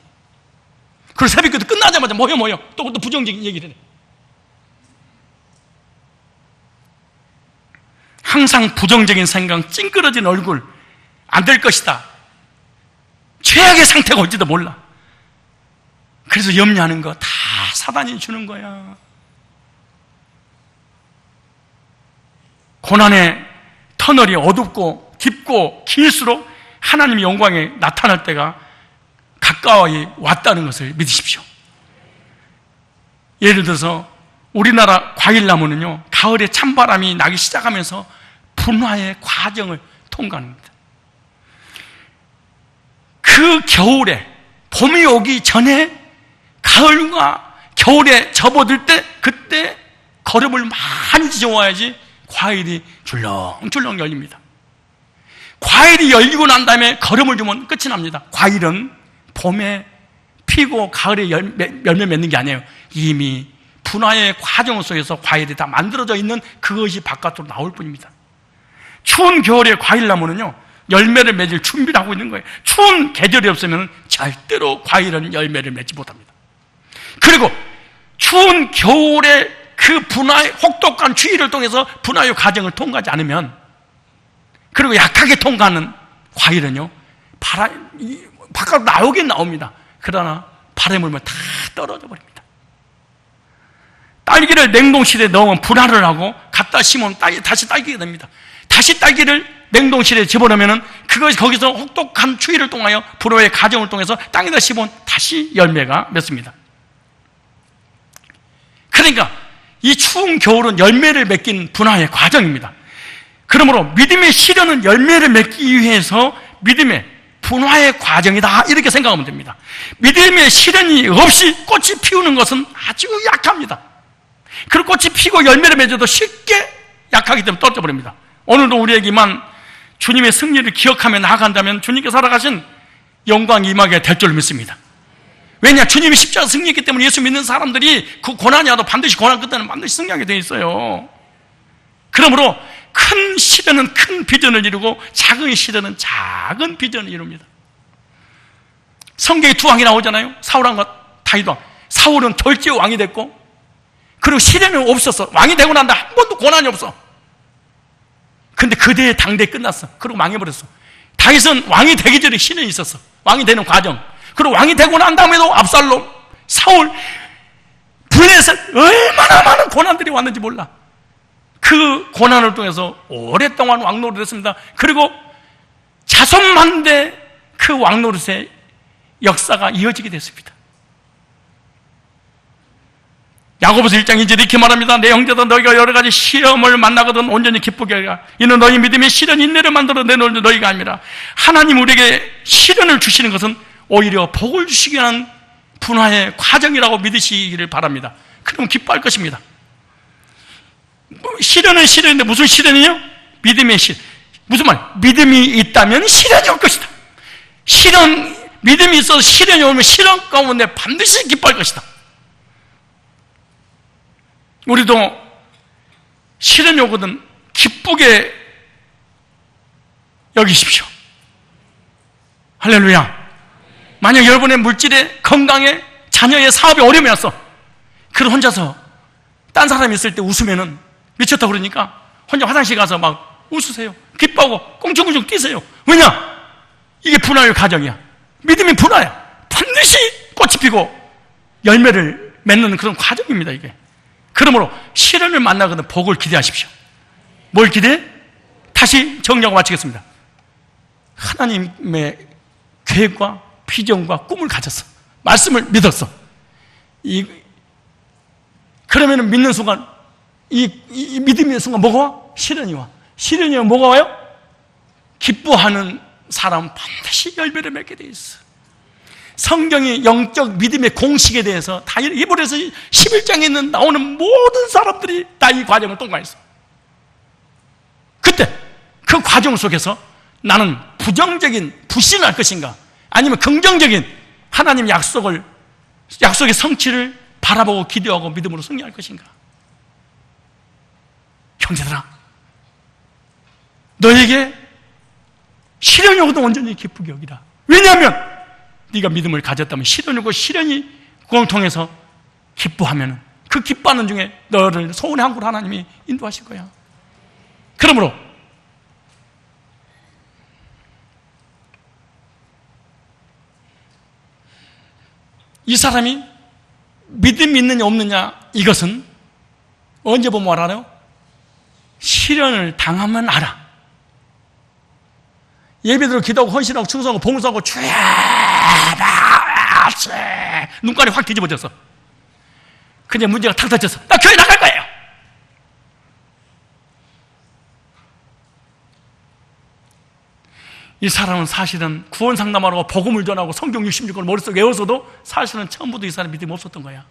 Speaker 1: 그리고 새벽 기도 끝나자마자 모여 또 부정적인 얘기를 해. 항상 부정적인 생각, 찡그러진 얼굴, 안 될 것이다, 최악의 상태가 올지도 몰라. 그래서 염려하는 거 다 사단이 주는 거야. 고난의 터널이 어둡고 깊고 길수록 하나님의 영광이 나타날 때가 가까이 왔다는 것을 믿으십시오. 예를 들어서 우리나라 과일나무는요 가을에 찬바람이 나기 시작하면서 분화의 과정을 통과합니다. 그 겨울에, 봄이 오기 전에 가을과 겨울에 접어들 때 그때 거름을 많이 지져와야지 과일이 줄렁줄렁 열립니다. 과일이 열리고 난 다음에 거름을 주면 끝이 납니다. 과일은 봄에 피고 가을에 열매 맺는 게 아니에요. 이미 분화의 과정 속에서 과일이 다 만들어져 있는 그것이 바깥으로 나올 뿐입니다. 추운 겨울에 과일나무는요 열매를 맺을 준비를 하고 있는 거예요. 추운 계절이 없으면 절대로 과일은 열매를 맺지 못합니다. 그리고 추운 겨울에 그 분화의 혹독한 추위를 통해서 분화의 과정을 통과하지 않으면, 그리고 약하게 통과하는 과일은요 바깥으로 나오긴 나옵니다. 그러나 바람에 불면 다 떨어져 버립니다. 딸기를 냉동실에 넣으면 분화를 하고 갖다 심으면 다시 딸기가 됩니다. 다시 딸기를 냉동실에 집어넣으면 그것이 거기서 혹독한 추위를 통하여 불화의 과정을 통해서 땅에다 심으면 다시 열매가 맺습니다. 그러니까 이 추운 겨울은 열매를 맺긴 분화의 과정입니다. 그러므로 믿음의 시련은 열매를 맺기 위해서 믿음의 분화의 과정이다, 이렇게 생각하면 됩니다. 믿음의 시련이 없이 꽃이 피우는 것은 아주 약합니다. 그리고 꽃이 피고 열매를 맺어도 쉽게 약하기 때문에 떨어져 버립니다. 오늘도 우리에게만 주님의 승리를 기억하며 나아간다면 주님께 살아가신 영광이 임하게 될 줄 믿습니다. 왜냐? 주님이 십자가 승리했기 때문에 예수 믿는 사람들이 그 고난이 와도 반드시 고난 끝에는 반드시 승리하게 되어 있어요. 그러므로 큰 시련은 큰 비전을 이루고 작은 시련은 작은 비전을 이룹니다. 성경에 두 왕이 나오잖아요. 사울왕과 다윗왕. 사울은 결제 왕이 됐고 그리고 시련이 없었어. 왕이 되고 난다 한 번도 고난이 없어. 근데 그대의 당대 끝났어. 그리고 망해버렸어. 다윗은 왕이 되기 전에 시련이 있었어. 왕이 되는 과정. 그리고 왕이 되고 난 다음에도 압살롬, 사울, 블레셋 얼마나 많은 고난들이 왔는지 몰라. 그 고난을 통해서 오랫동안 왕노릇을 했습니다. 그리고 자손만대 그 왕노릇의 역사가 이어지게 됐습니다. 야고보서 1장 이제 이렇게 말합니다. 내 형제들 너희가 여러 가지 시험을 만나거든 온전히 기쁘게 하라. 이는 너희 믿음의 시련이 인내를 만들어 내놓은 너희가 아니라 하나님 우리에게 시련을 주시는 것은 오히려 복을 주시기 위한 분화의 과정이라고 믿으시기를 바랍니다. 그럼 기뻐할 것입니다. 시련은 시련인데 무슨 시련이요? 믿음의 시련. 무슨 말? 믿음이 있다면 시련이 올 것이다. 믿음이 있어서 시련이 오면 시련 가운데 반드시 기뻐할 것이다. 우리도 시련이 오거든 기쁘게 여기십시오. 할렐루야. 만약 여러분의 물질에, 건강에, 자녀의 사업에 어려움이 왔어. 그럼 혼자서 딴 사람이 있을 때 웃으면은 미쳤다 그러니까 혼자 화장실 가서 막 웃으세요. 기뻐하고 꽁충꽁충 뛰세요. 왜냐? 이게 분화의 과정이야. 믿음이 분화야. 반드시 꽃이 피고 열매를 맺는 그런 과정입니다, 이게. 그러므로 시련을 만나거든 복을 기대하십시오. 뭘 기대해? 다시 정리하고 마치겠습니다. 하나님의 계획과 비전과 꿈을 가졌어. 말씀을 믿었어. 그러면 믿는 순간 이 믿음이 있는 순간 뭐가 와? 시련이 와. 시련이 오면 뭐가 와요? 기뻐하는 사람 반드시 열매를 맺게 돼 있어. 성경이 영적 믿음의 공식에 대해서 다 히브리서 11장에 있는 나오는 모든 사람들이 다 이 과정을 통과했어. 그때 그 과정 속에서 나는 부정적인 불신할 것인가 아니면 긍정적인 하나님 약속의 성취를 바라보고 기도하고 믿음으로 승리할 것인가. 형제들아, 너에게 시련이 오고도 온전히 기쁘게 여기라. 왜냐하면 네가 믿음을 가졌다면 시련이 오고 시련이 그걸 통해서 기뻐하면 그 기뻐하는 중에 너를 소원의 항구로 하나님이 인도하실 거야. 그러므로 이 사람이 믿음이 있느냐 없느냐 이것은 언제 보면 알아요? 시련을 당하면 알아. 예배드리고 기도하고 헌신하고 충성하고 봉사하고 눈깔이 확 뒤집어졌어. 근데 문제가 탁 터졌어. 나 교회 나갈 거예요. 이 사람은 사실은 구원 상담하라고 복음을 전하고 성경 66권을 머릿속에 외워서도 사실은 처음부터 이 사람 믿음이 없었던 거야.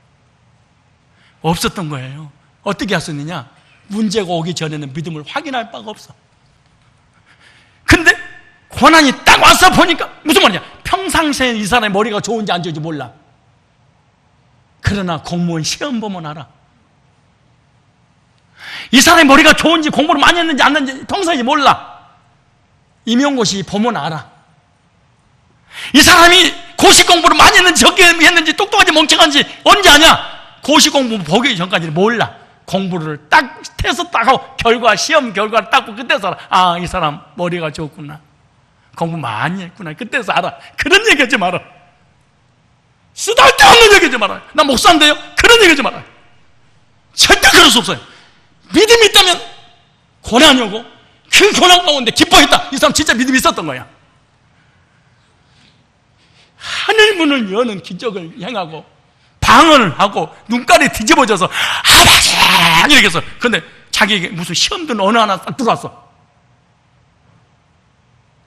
Speaker 1: 없었던 거예요. 어떻게 할 수 있느냐? 문제가 오기 전에는 믿음을 확인할 바가 없어. 근데 고난이 딱 와서 보니까 무슨 말이냐? 평상시에 이 사람의 머리가 좋은지 안 좋은지 몰라. 그러나 공무원 시험 보면 알아. 이 사람의 머리가 좋은지 공부를 많이 했는지 안 했는지 평상시 몰라. 임용고시 보면 알아. 이 사람이 고시 공부를 많이 했는지 적게 했는지 똑똑한지 멍청한지 언제 아냐? 고시 공부 보기 전까지는 몰라. 공부를 딱 해서 딱 하고 시험 결과를 딱 보고 그때서 알아. 아, 이 사람 머리가 좋구나. 공부 많이 했구나. 그때서 알아. 그런 얘기 하지 마라. 쓰잘데없는 얘기 하지 마라. 나 목사인데요? 그런 얘기 하지 마라. 절대 그럴 수 없어요. 믿음이 있다면 고난이 오고 그 고난 가운데 기뻐했다. 이 사람 진짜 믿음이 있었던 거야. 하늘문을 여는 기적을 행하고 방언을 하고 눈깔이 뒤집어져서 아버지 이렇게 했어. 근데 자기에게 무슨 시험든 어느 하나 딱 들어왔어.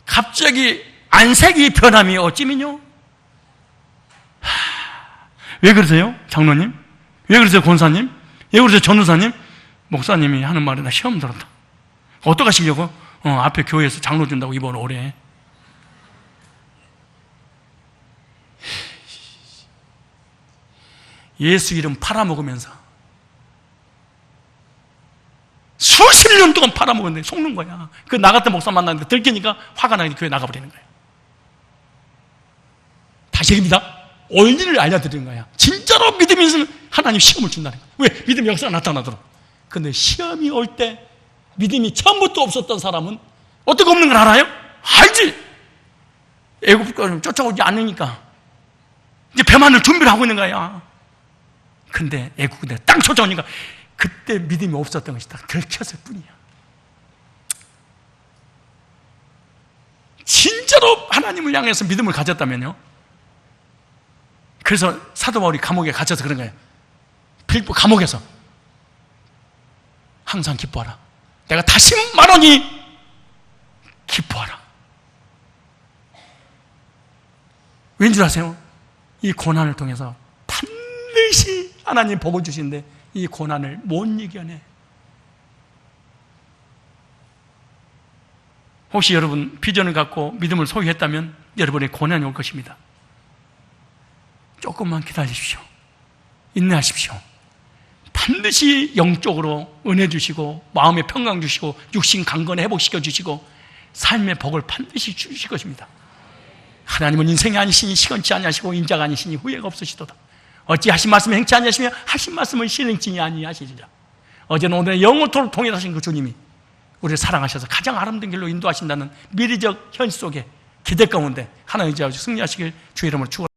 Speaker 1: 갑자기 안색이 변함이 어찌미뇨? 왜 그러세요? 장로님? 왜 그러세요? 권사님? 왜 그러세요? 전우사님? 목사님이 하는 말에 나 시험 들었다. 어떡하시려고? 앞에 교회에서 장로 준다고 이번 올해. 예수 이름 팔아먹으면서 수십 년 동안 팔아먹었는데 속는 거야. 그 나 같은 목사 만났는데 들키니까 화가 나게 교회 나가버리는 거야. 다시 얘기입니다. 원리를 알려드리는 거야. 진짜로 믿음이 있으면 하나님 시험을 준다는 거예요. 왜? 믿음의 역사가 나타나도록. 근데 시험이 올 때 믿음이 처음부터 없었던 사람은 어떻게 없는 걸 알아요? 알지. 애굽까지 쫓아오지 않으니까 이제 배만을 준비를 하고 있는 거야. 근데 애국에 땅 쫓아오니까 그때 믿음이 없었던 것이 딱 들켰을 뿐이야. 진짜로 하나님을 향해서 믿음을 가졌다면요. 그래서 사도 바울이 감옥에 갇혀서 그런 거예요. 필리포 감옥에서 항상 기뻐하라. 내가 다시 말하니 기뻐하라. 왠줄 아세요? 이 고난을 통해서 반드시 하나님 복을 주시는데 이 고난을 못 이겨내. 혹시 여러분 비전을 갖고 믿음을 소유했다면 여러분의 고난이 올 것입니다. 조금만 기다리십시오. 인내하십시오. 반드시 영적으로 은혜 주시고 마음의 평강 주시고 육신 강건에 회복시켜 주시고 삶의 복을 반드시 주실 것입니다. 하나님은 인생이 아니시니 시건치 아니하시고 인자가 아니시니 후회가 없으시도다. 어찌 하신 말씀을 행치 아니하시며 하신 말씀을 실행치 아니하시리라. 어제는 오늘 영원토록 동일하신 그 주님이 우리를 사랑하셔서 가장 아름다운 길로 인도하신다는 미래적 현실 속에 기대 가운데 하나님 이제 승리하시길 주의 이름으로 축원합니다.